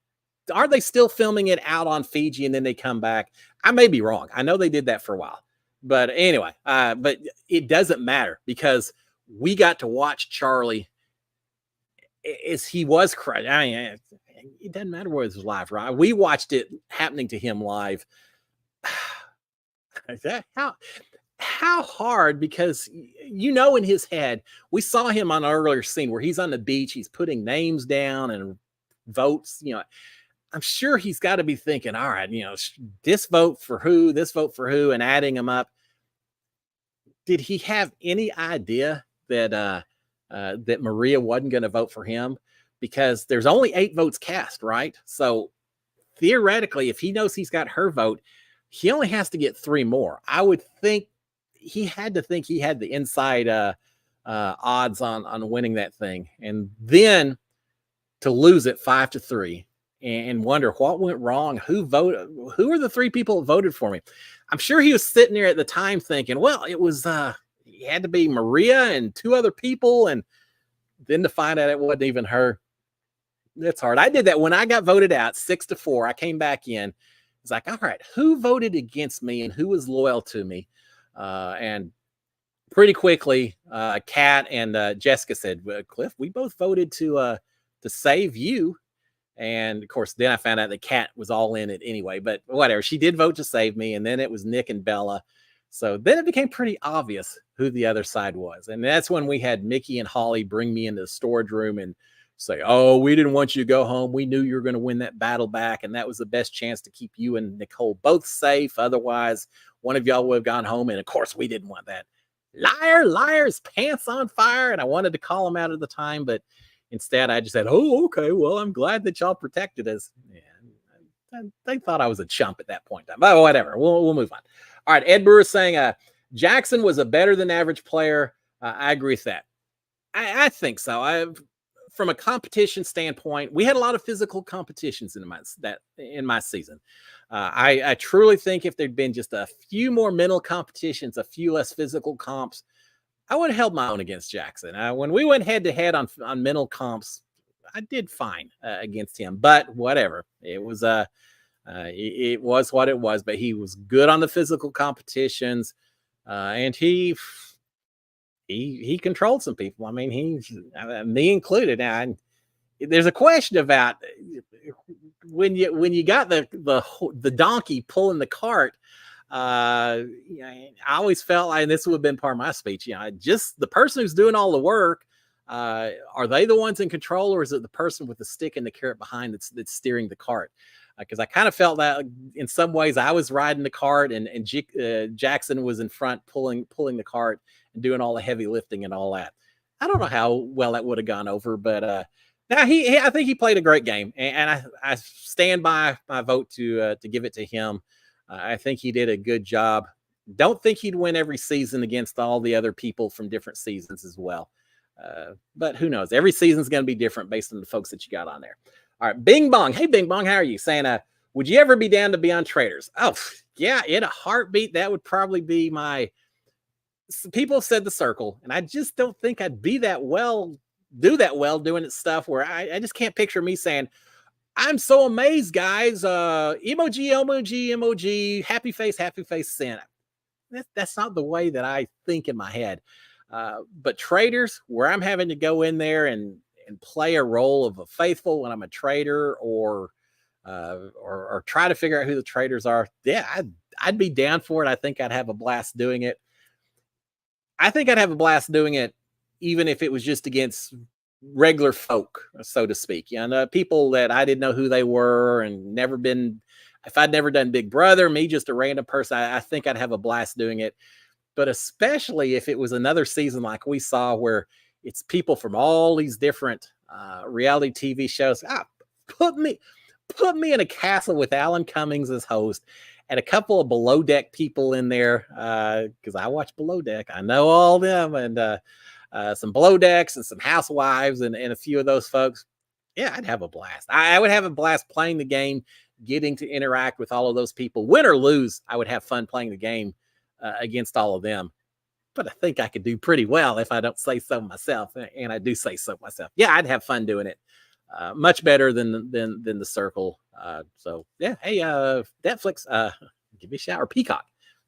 are they still filming it out on Fiji and then they come back? I may be wrong. I know they did that for a while. But anyway, but it doesn't matter because we got to watch Charlie as he was crushed. I mean, it doesn't matter whether it was live, right? We watched it happening to him live. How hard, because in his head, we saw him on an earlier scene where he's on the beach, he's putting names down and votes, I'm sure he's got to be thinking, all right, this vote for who, and adding them up. Did he have any idea that that Maria wasn't going to vote for him? Because there's only 8 votes cast, right? So theoretically, if he knows he's got her vote, he only has to get 3 more. I would think he had to think he had the inside odds on winning that thing. And then to lose it 5-3 and wonder what went wrong, who voted, who are the 3 people that voted for me? I'm sure he was sitting there at the time thinking, well, it was, it had to be Maria and 2 other people. And then to find out it wasn't even her. That's hard. I did that when I got voted out 6-4. I came back in. It's like, all right, who voted against me and who was loyal to me? And pretty quickly, Kat and Jessica said, well, Cliff, we both voted to save you. And of course, then I found out that Kat was all in it anyway, but whatever. She did vote to save me. And then it was Nick and Bella. So then it became pretty obvious who the other side was. And that's when we had Mickey and Holly bring me into the storage room and say, oh, we didn't want you to go home. We knew you were going to win that battle back. And that was the best chance to keep you and Nicole both safe. Otherwise, one of y'all would have gone home. And of course, we didn't want that. Liars, pants on fire. And I wanted to call him out at the time, but instead I just said, oh, okay, well, I'm glad that y'all protected us. Yeah, they thought I was a chump at that point in time. But whatever, we'll move on. All right, Ed Brewer saying Jackson was a better than average player. I agree with that. I think so. From a competition standpoint, we had a lot of physical competitions in my season. I truly think if there'd been just a few more mental competitions, a few less physical comps, I would have held my own against Jackson. When we went head to head on mental comps, I did fine against him, but whatever. It was what it was. But he was good on the physical competitions, and he controlled some people. I mean, me included. Now, there's a question about when you got the donkey pulling the cart. I always felt like, and this would have been part of my speech, just the person who's doing all the work, are they the ones in control, or is it the person with the stick and the carrot behind that's steering the cart? Because I kind of felt that in some ways I was riding the cart, and Jackson was in front pulling the cart and doing all the heavy lifting and all that. I don't know how well that would have gone over, but now I think he played a great game, and I stand by my vote to give it to him. I think he did a good job. Don't think he'd win every season against all the other people from different seasons as well. But who knows? Every season's going to be different based on the folks that you got on there. All right, Bing Bong. Hey, Bing Bong, how are you? Saying, would you ever be down to be on Traders? Oh, yeah, in a heartbeat. That would probably be my. People have said the circle, and I just don't think I'd be that well, do that well doing it stuff where I just can't picture me saying, I'm so amazed, guys. Emoji, happy face, Santa. That's not the way that I think in my head. But Traders, where I'm having to go in there and play a role of a faithful when I'm a trader, or try to figure out who the traders are. Yeah, I'd be down for it. I think I'd have a blast doing it. I think I'd have a blast doing it, even if it was just against regular folk, so to speak. People that I didn't know who they were and never been. If I'd never done Big Brother, me just a random person, I think I'd have a blast doing it. But especially if it was another season like we saw, where it's people from all these different reality TV shows. Put me in a castle with Alan Cummings as host, and a couple of Below Deck people in there, because I watch Below Deck. I know all them, and some Below Decks and some Housewives and a few of those folks. Yeah, I'd have a blast. I would have a blast playing the game, getting to interact with all of those people. Win or lose, I would have fun playing the game against all of them. But I think I could do pretty well if I don't say so myself, and I do say so myself. Yeah, I'd have fun doing it. Much better than the circle. So yeah, hey, Netflix, give me a shout, or Peacock.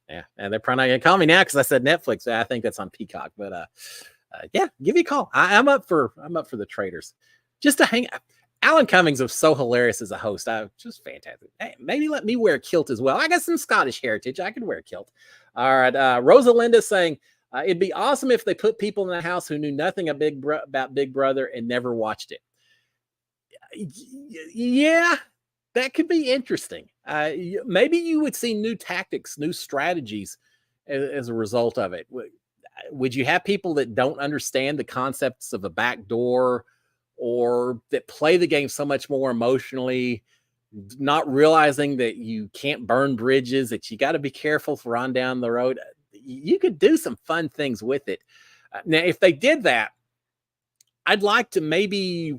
Yeah, and they're probably not gonna call me now because I said Netflix. I think that's on Peacock, but yeah, give me a call. I'm up for the Traders, just to hang out. Alan Cummings was so hilarious as a host. Just fantastic. Hey, maybe let me wear a kilt as well. I got some Scottish heritage. I could wear a kilt. All right. Rosalinda saying, it'd be awesome if they put people in the house who knew nothing about Big Brother and never watched it. Yeah, that could be interesting. Maybe you would see new tactics, new strategies as a result of it. Would you have people that don't understand the concepts of a backdoor, or that play the game so much more emotionally, not realizing that you can't burn bridges, that you got to be careful for on down the road? You could do some fun things with it. Now, if they did that, I'd like to maybe,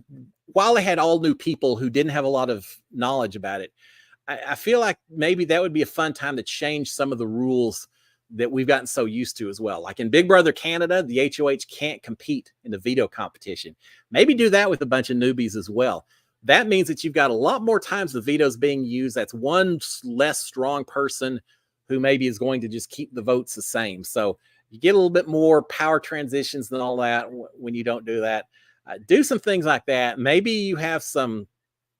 while they had all new people who didn't have a lot of knowledge about it, I feel like maybe that would be a fun time to change some of the rules that we've gotten so used to as well. Like in Big Brother Canada, the HOH can't compete in the veto competition. Maybe do that with a bunch of newbies as well. That means that you've got a lot more times the veto's being used. That's one less strong person who maybe is going to just keep the votes the same. So you get a little bit more power transitions and all that when you don't do that. Do some things like that. Maybe you have some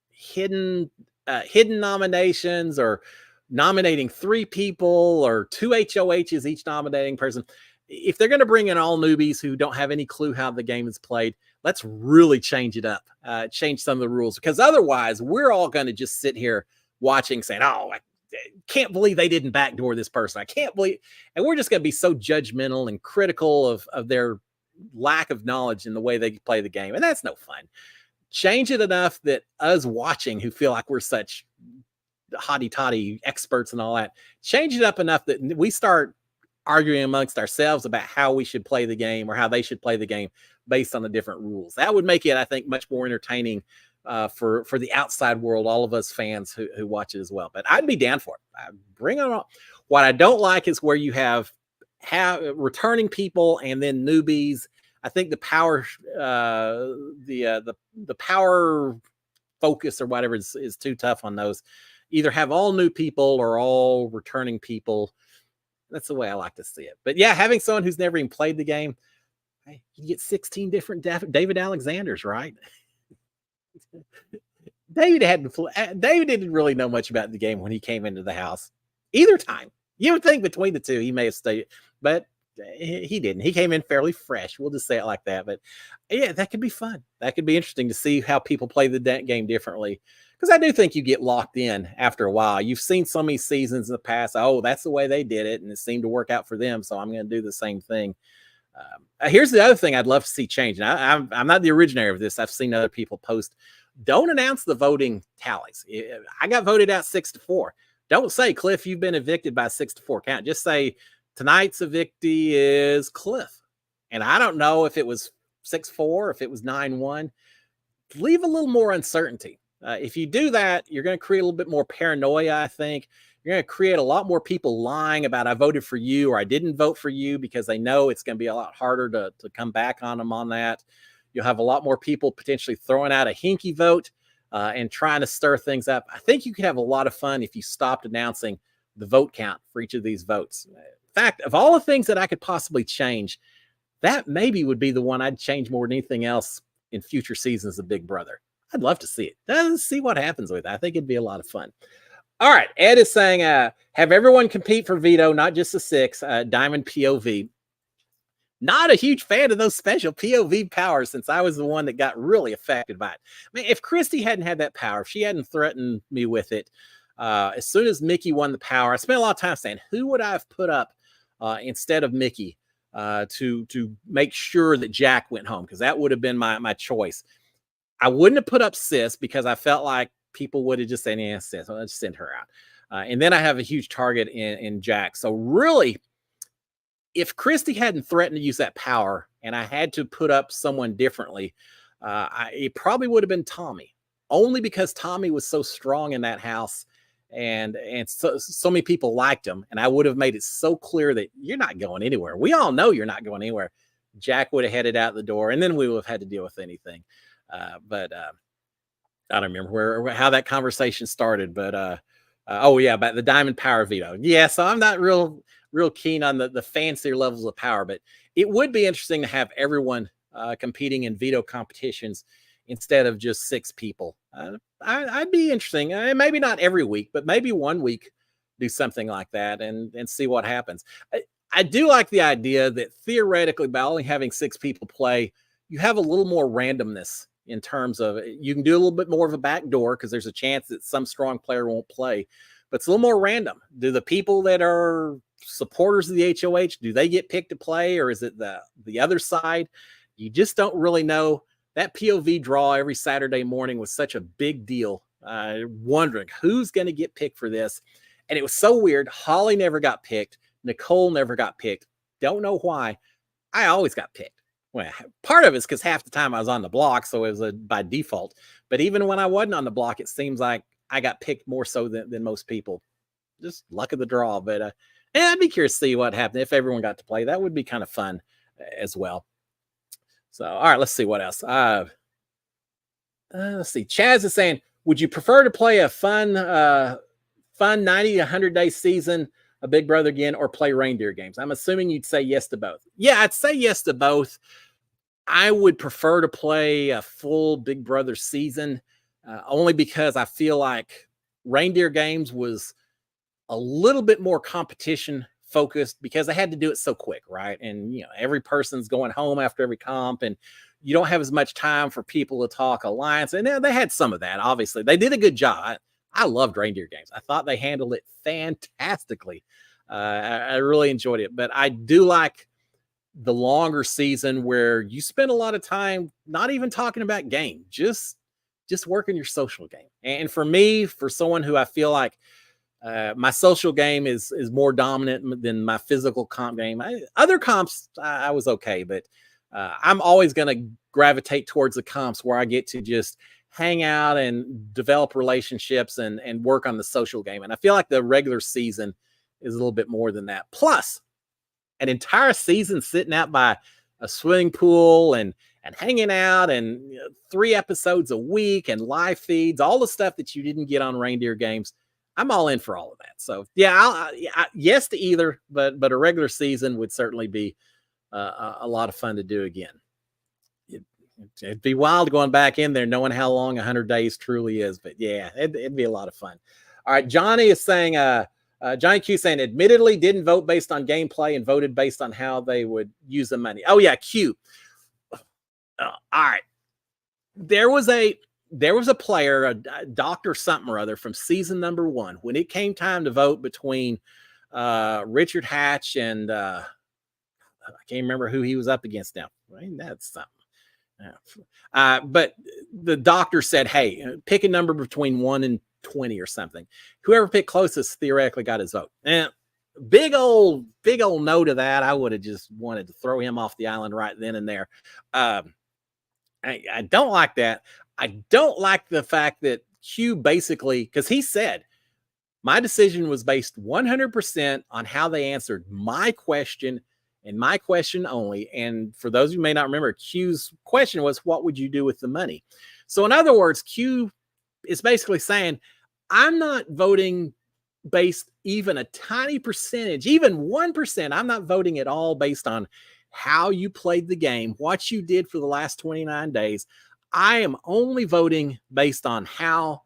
hidden nominations, or nominating 3 people or 2 HOHs, each nominating person. If they're going to bring in all newbies who don't have any clue how the game is played, let's really change it up, change some of the rules, because otherwise we're all going to just sit here watching saying, oh, I can't believe they didn't backdoor this person. I can't believe, and we're just going to be so judgmental and critical of their lack of knowledge in the way they play the game. And that's no fun. Change it enough that us watching, who feel like we're such hotty-toddy experts and all that, change it up enough that we start arguing amongst ourselves about how we should play the game, or how they should play the game based on the different rules. That would make it, I think, much more entertaining for the outside world, all of us fans who watch it as well. But I'd be down for it. Bring it on. What I don't like is where you have have returning people and then newbies. I think the power, the power focus or whatever is too tough on those. Either have all new people or all returning people. That's the way I like to see it. But yeah, having someone who's never even played the game, hey, you get 16 different David Alexanders, right? David didn't really know much about the game when he came into the house either time. You would think between the two he may have stayed, but he didn't. He came in fairly fresh. We'll just say it like that. But yeah, that could be fun. That could be interesting to see how people play the game differently. Because I do think you get locked in after a while. You've seen so many seasons in the past. Oh, that's the way they did it, and it seemed to work out for them. So I'm going to do the same thing. Here's the other thing I'd love to see change. And I'm not the originator of this. I've seen other people post. Don't announce the voting tallies. I got voted out 6-4. Don't say, Cliff, you've been evicted by 6-4 count. Just say, tonight's evictee is Cliff. And I don't know if it was 6-4, if it was 9-1. Leave a little more uncertainty. If you do that, you're going to create a little bit more paranoia, I think. You're going to create a lot more people lying about I voted for you or I didn't vote for you because they know it's going to be a lot harder to come back on them on that. You'll have a lot more people potentially throwing out a hinky vote and trying to stir things up. I think you could have a lot of fun if you stopped announcing the vote count for each of these votes. In fact, of all the things that I could possibly change, that maybe would be the one I'd change more than anything else in future seasons of Big Brother. I'd love to see it. Let's see what happens with it. I think it'd be a lot of fun. All right. Ed is saying, have everyone compete for veto, not just the 6, Diamond POV. Not a huge fan of those special POV powers since I was the one that got really affected by it. I mean, if Christy hadn't had that power, if she hadn't threatened me with it, as soon as Mickey won the power, I spent a lot of time saying, who would I have put up instead of Mickey to make sure that Jack went home? Because that would have been my choice. I wouldn't have put up Sis because I felt like people would have just said, yeah, Sis, I'll just send her out. And then I have a huge target in Jack. So really, if Christy hadn't threatened to use that power and I had to put up someone differently, it probably would have been Tommy, only because Tommy was so strong in that house and so many people liked him. And I would have made it so clear that you're not going anywhere. We all know you're not going anywhere. Jack would have headed out the door and then we would have had to deal with anything. But I don't remember how that conversation started, but oh yeah, about the Diamond Power veto. Yeah, so I'm not real keen on the fancier levels of power, but it would be interesting to have everyone competing in veto competitions instead of just 6 people. I'd be interesting. Maybe not every week, but maybe one week do something like that and see what happens. I do like the idea that theoretically, by only having 6 people play, you have a little more randomness in terms of you can do a little bit more of a backdoor because there's a chance that some strong player won't play, but it's a little more random. Do the people that are supporters of the HOH, do they get picked to play or is it the other side? You just don't really know. That POV draw every Saturday morning was such a big deal. Wondering who's going to get picked for this. And it was so weird. Holly never got picked. Nicole never got picked. Don't know why. I always got picked. Well, part of it's because half the time I was on the block, so it was by default. But even when I wasn't on the block, it seems like I got picked more so than most people. Just luck of the draw. But I'd be curious to see what happened if everyone got to play. That would be kind of fun as well. So, all right, let's see what else. Let's see. Chaz is saying, would you prefer to play a fun 90 to 100 day season of Big Brother again or play reindeer games? I'm assuming you'd say yes to both. Yeah, I'd say yes to both. I would prefer to play a full Big Brother season only because I feel like reindeer games was a little bit more competition focused because I had to do it so quick, right? And every person's going home after every comp and you don't have as much time for people to talk alliance. And they had some of that, obviously. They did a good job. I loved reindeer games. I thought they handled it fantastically. I really enjoyed it. But I do like the longer season where you spend a lot of time not even talking about game, just working your social game. And for me, for someone who I feel like my social game is more dominant than my physical comp game. Other comps, I was okay, but I'm always going to gravitate towards the comps where I get to just hang out and develop relationships and work on the social game. And I feel like the regular season is a little bit more than that. Plus, an entire season sitting out by a swimming pool and hanging out and 3 episodes a week and live feeds, all the stuff that you didn't get on reindeer games. I'm all in for all of that. So yeah, yes to either, but a regular season would certainly be a lot of fun to do again. It'd be wild going back in there, knowing how long 100 days truly is. But yeah, it'd be a lot of fun. All right, Johnny is saying, Johnny Q saying, admittedly didn't vote based on gameplay and voted based on how they would use the money. Oh yeah, Q. All right, there was a player, a doctor something or other from season number 1, when it came time to vote between Richard Hatch and I can't remember who he was up against now. Right? That's something. But the doctor said, hey, pick a number between 1 and 20 or something. Whoever picked closest theoretically got his vote. And big old no to that. I would have just wanted to throw him off the island right then and there. I don't like that. I don't like the fact that Q basically, because he said, my decision was based 100% on how they answered my question and my question only. And for those who may not remember, Q's question was, what would you do with the money? So in other words, Q is basically saying, I'm not voting based even a tiny percentage, even 1%. I'm not voting at all based on how you played the game, what you did for the last 29 days. I am only voting based on how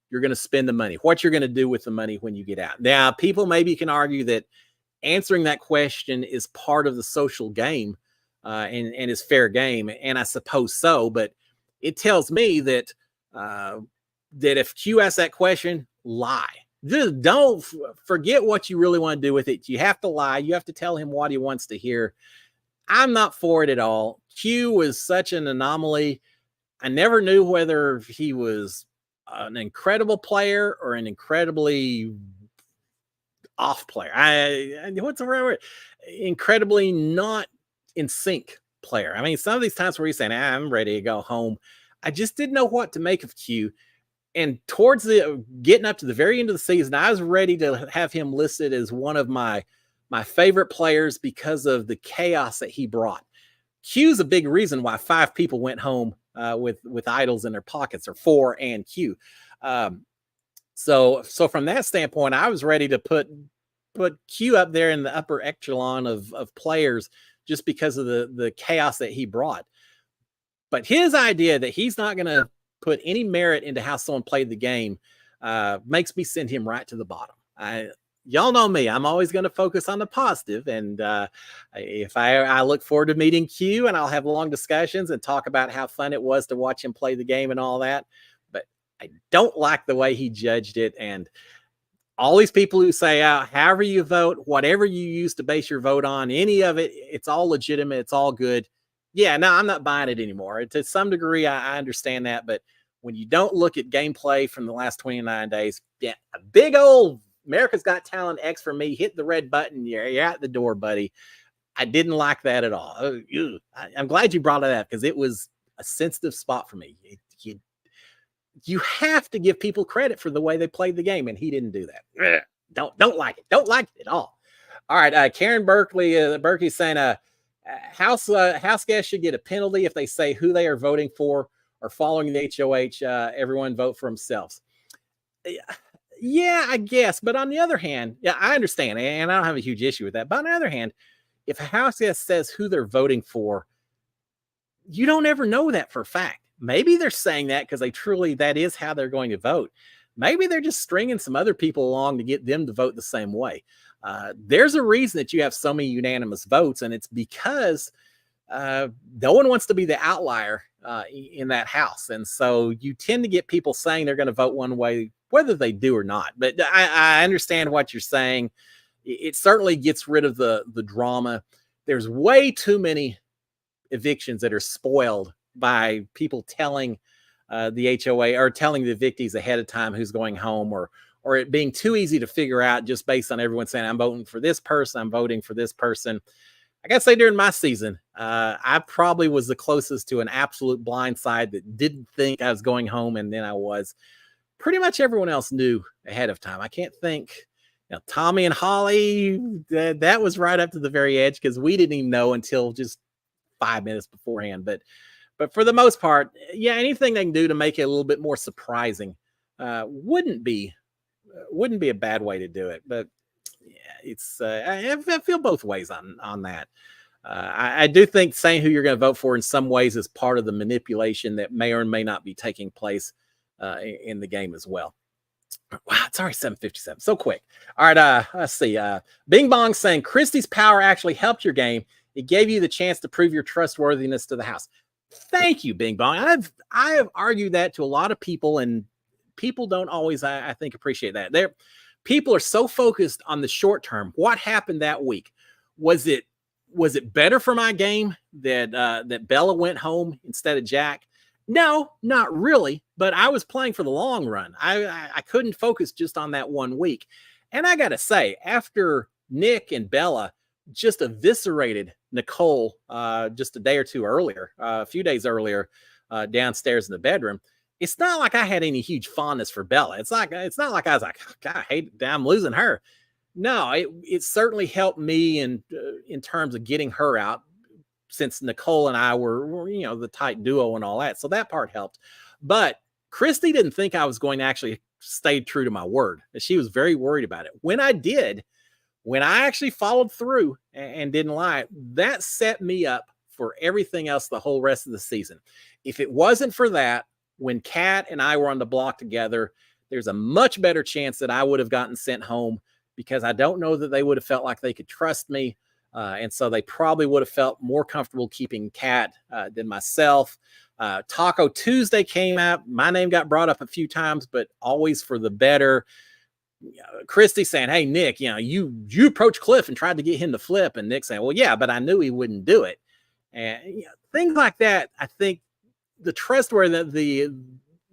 you're going to spend the money, what you're going to do with the money when you get out. Now, people maybe can argue that answering that question is part of the social game and is fair game. And I suppose so, but it tells me that that if Q asks that question, lie. Just don't forget what you really want to do with it. You have to lie. You have to tell him what he wants to hear. I'm not for it at all. Q was such an anomaly. I never knew whether he was an incredible player or an incredibly off player. What's the right word? Incredibly not in sync player. I mean, some of these times where he's saying, I'm ready to go home. I just didn't know what to make of Q. And towards the getting up to the very end of the season, I was ready to have him listed as one of my favorite players because of the chaos that he brought. Q's a big reason why 5 people went home with idols in their pockets, or 4 and Q. So from that standpoint, I was ready to put Q up there in the upper echelon of players just because of the chaos that he brought. But his idea that he's not going to put any merit into how someone played the game makes me send him right to the bottom. Y'all know me. I'm always going to focus on the positive. And if I look forward to meeting Q, and I'll have long discussions and talk about how fun it was to watch him play the game and all that. But I don't like the way he judged it. And all these people who say, however you vote, whatever you use to base your vote on, any of it, it's all legitimate. It's all good. Yeah, no, I'm not buying it anymore. To some degree, I understand that. But when you don't look at gameplay from the last 29 days, yeah, a big old America's Got Talent X for me, hit the red button. You're out the door, buddy. I didn't like that at all. I'm glad you brought it up because it was a sensitive spot for me. You have to give people credit for the way they played the game, and he didn't do that. Don't like it. Don't like it at all. All right, Karen Berkeley's saying, house guests should get a penalty if they say who they are voting for or following the HOH. Everyone vote for themselves. Yeah, I guess. But on the other hand, yeah, I understand. And I don't have a huge issue with that. But on the other hand, if a house guest says who they're voting for, you don't ever know that for a fact. Maybe they're saying that because that is how they're going to vote. Maybe they're just stringing some other people along to get them to vote the same way. There's a reason that you have so many unanimous votes, and it's because no one wants to be the outlier in that house. And so you tend to get people saying they're going to vote one way, whether they do or not. But I understand what you're saying. It certainly gets rid of the drama. There's way too many evictions that are spoiled by people telling the HOA or telling the evictees ahead of time who's going home, or it being too easy to figure out just based on everyone saying, I'm voting for this person, I'm voting for this person. I gotta say, during my season, I probably was the closest to an absolute blindside that didn't think I was going home, and then I was. Pretty much everyone else knew ahead of time. I can't think Now, Tommy and Holly, that was right up to the very edge because we didn't even know until just 5 minutes beforehand. But for the most part, yeah, anything they can do to make it a little bit more surprising wouldn't be a bad way to do it. But yeah, it's I feel both ways on that. I do think saying who you're going to vote for in some ways is part of the manipulation that may or may not be taking place in the game as well. Wow, it's already 7:57. So quick. All right, let's see. Bing Bong saying Christie's power actually helped your game. It gave you the chance to prove your trustworthiness to the house. Thank you, Bing Bong. I have argued that to a lot of people, and people don't always, I think, appreciate that. People are so focused on the short term. What happened that week? Was it better for my game that Bella went home instead of Jack? No, not really. But I was playing for the long run. I couldn't focus just on that 1 week. And I got to say, after Nick and Bella just eviscerated Nicole just a day or two earlier, a few days earlier, downstairs in the bedroom, it's not like I had any huge fondness for Bella. It's not like I was like, God, I'm losing her. No, it certainly helped me in terms of getting her out, since Nicole and I were the tight duo and all that. So that part helped. But Christy didn't think I was going to actually stay true to my word. She was very worried about it. When I did, when I actually followed through and didn't lie, that set me up for everything else the whole rest of the season. If it wasn't for that, when Kat and I were on the block together, there's a much better chance that I would have gotten sent home, because I don't know that they would have felt like they could trust me. And so they probably would have felt more comfortable keeping Kat than myself. Taco Tuesday came out. My name got brought up a few times, but always for the better. Christy saying, hey, Nick, you approached Cliff and tried to get him to flip. And Nick saying, well, yeah, but I knew he wouldn't do it. And things like that. I think the trustworthy,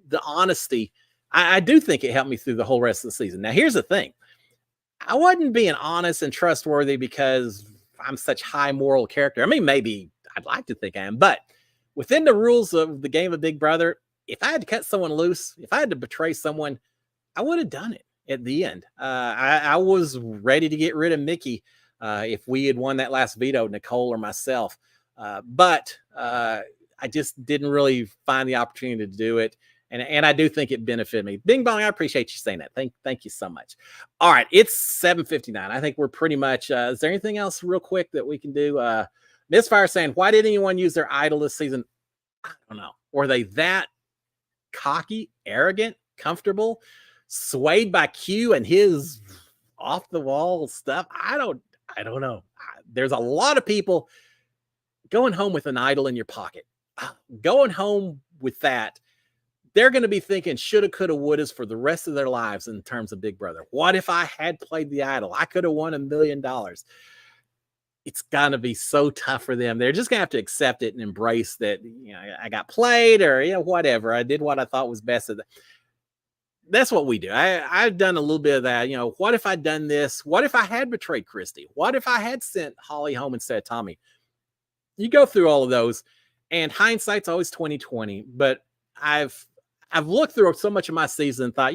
the honesty, I do think it helped me through the whole rest of the season. Now, here's the thing. I wasn't being honest and trustworthy because I'm such high moral character. I mean, maybe I'd like to think I am, but within the rules of the game of Big Brother, if I had to cut someone loose, if I had to betray someone, I would have done it at the end. I was ready to get rid of Mickey if we had won that last veto, Nicole or myself. But I just didn't really find the opportunity to do it. And I do think it benefited me. Bing Bong, I appreciate you saying that. Thank you so much. All right, it's 7:59. I think we're pretty much, is there anything else real quick that we can do? Misfire saying, why didn't anyone use their idol this season? I don't know. Were they that cocky, arrogant, comfortable, swayed by Q and his off the wall stuff? I don't know. There's a lot of people going home with an idol in your pocket, going home with that. They're going to be thinking shoulda, coulda, wouldas for the rest of their lives in terms of Big Brother. What if I had played the idol? I could have won $1 million. It's going to be so tough for them. They're just going to have to accept it and embrace that, I got played, or, whatever. I did what I thought was best. That's what we do. I've done a little bit of that. What if I'd done this? What if I had betrayed Christy? What if I had sent Holly home instead of Tommy? You go through all of those, and hindsight's always 20/20, but I've looked through so much of my season and thought,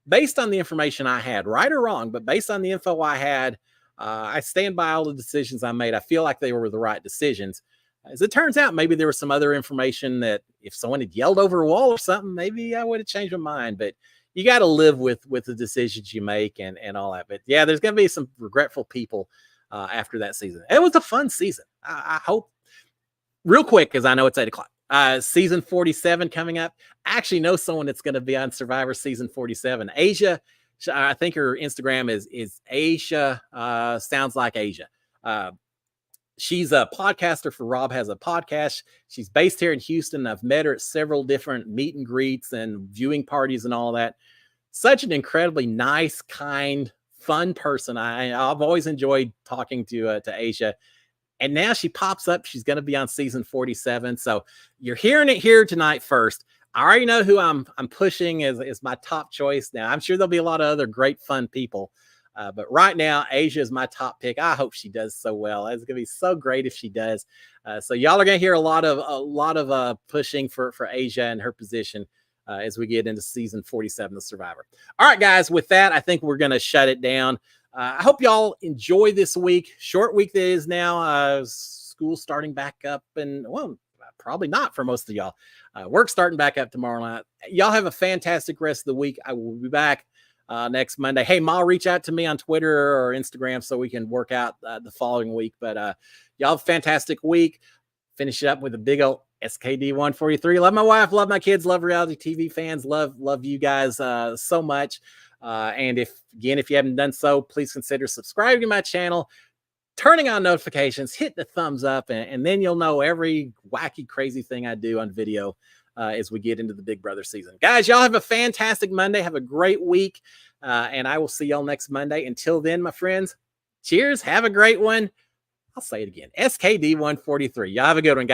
based on the information I had, right or wrong, but based on the info I had, I stand by all the decisions I made. I feel like they were the right decisions. As it turns out, maybe there was some other information that if someone had yelled over a wall or something, maybe I would have changed my mind. But you got to live with the decisions you make and all that. But yeah, there's going to be some regretful people after that season. It was a fun season. I hope, real quick, because I know it's 8:00. Season 47 coming up. I actually know someone that's going to be on Survivor season 47. Asia, I think her Instagram is Asia. Sounds like Asia. She's a podcaster for Rob Has a Podcast. She's based here in Houston. I've met her at several different meet and greets and viewing parties and all that. Such an incredibly nice, kind, fun person. I've always enjoyed talking to Asia. And now she pops up. She's going to be on season 47. So you're hearing it here tonight first. I already know who I'm pushing as my top choice. Now, I'm sure there'll be a lot of other great, fun people. But right now, Asia is my top pick. I hope she does so well. It's going to be so great if she does. So y'all are going to hear a lot of pushing for Asia and her position. as we get into season 47 of Survivor. All right, guys, with that, I think we're going to shut it down. I hope y'all enjoy this week. Short week that is now. School starting back up, and well, probably not for most of y'all. Work starting back up tomorrow night. Y'all have a fantastic rest of the week. I will be back next Monday. Hey, Ma, reach out to me on Twitter or Instagram so we can work out the following week. But y'all have a fantastic week. Finish it up with a big old SKD 143. Love my wife, love my kids, love reality TV fans, love you guys so much. And if you haven't done so, please consider subscribing to my channel, turning on notifications, hit the thumbs up, and then you'll know every wacky, crazy thing I do on video as we get into the Big Brother season. Guys, y'all have a fantastic Monday. Have a great week. And I will see y'all next Monday. Until then, my friends, cheers. Have a great one. I'll say it again. SKD 143. Y'all have a good one, guys.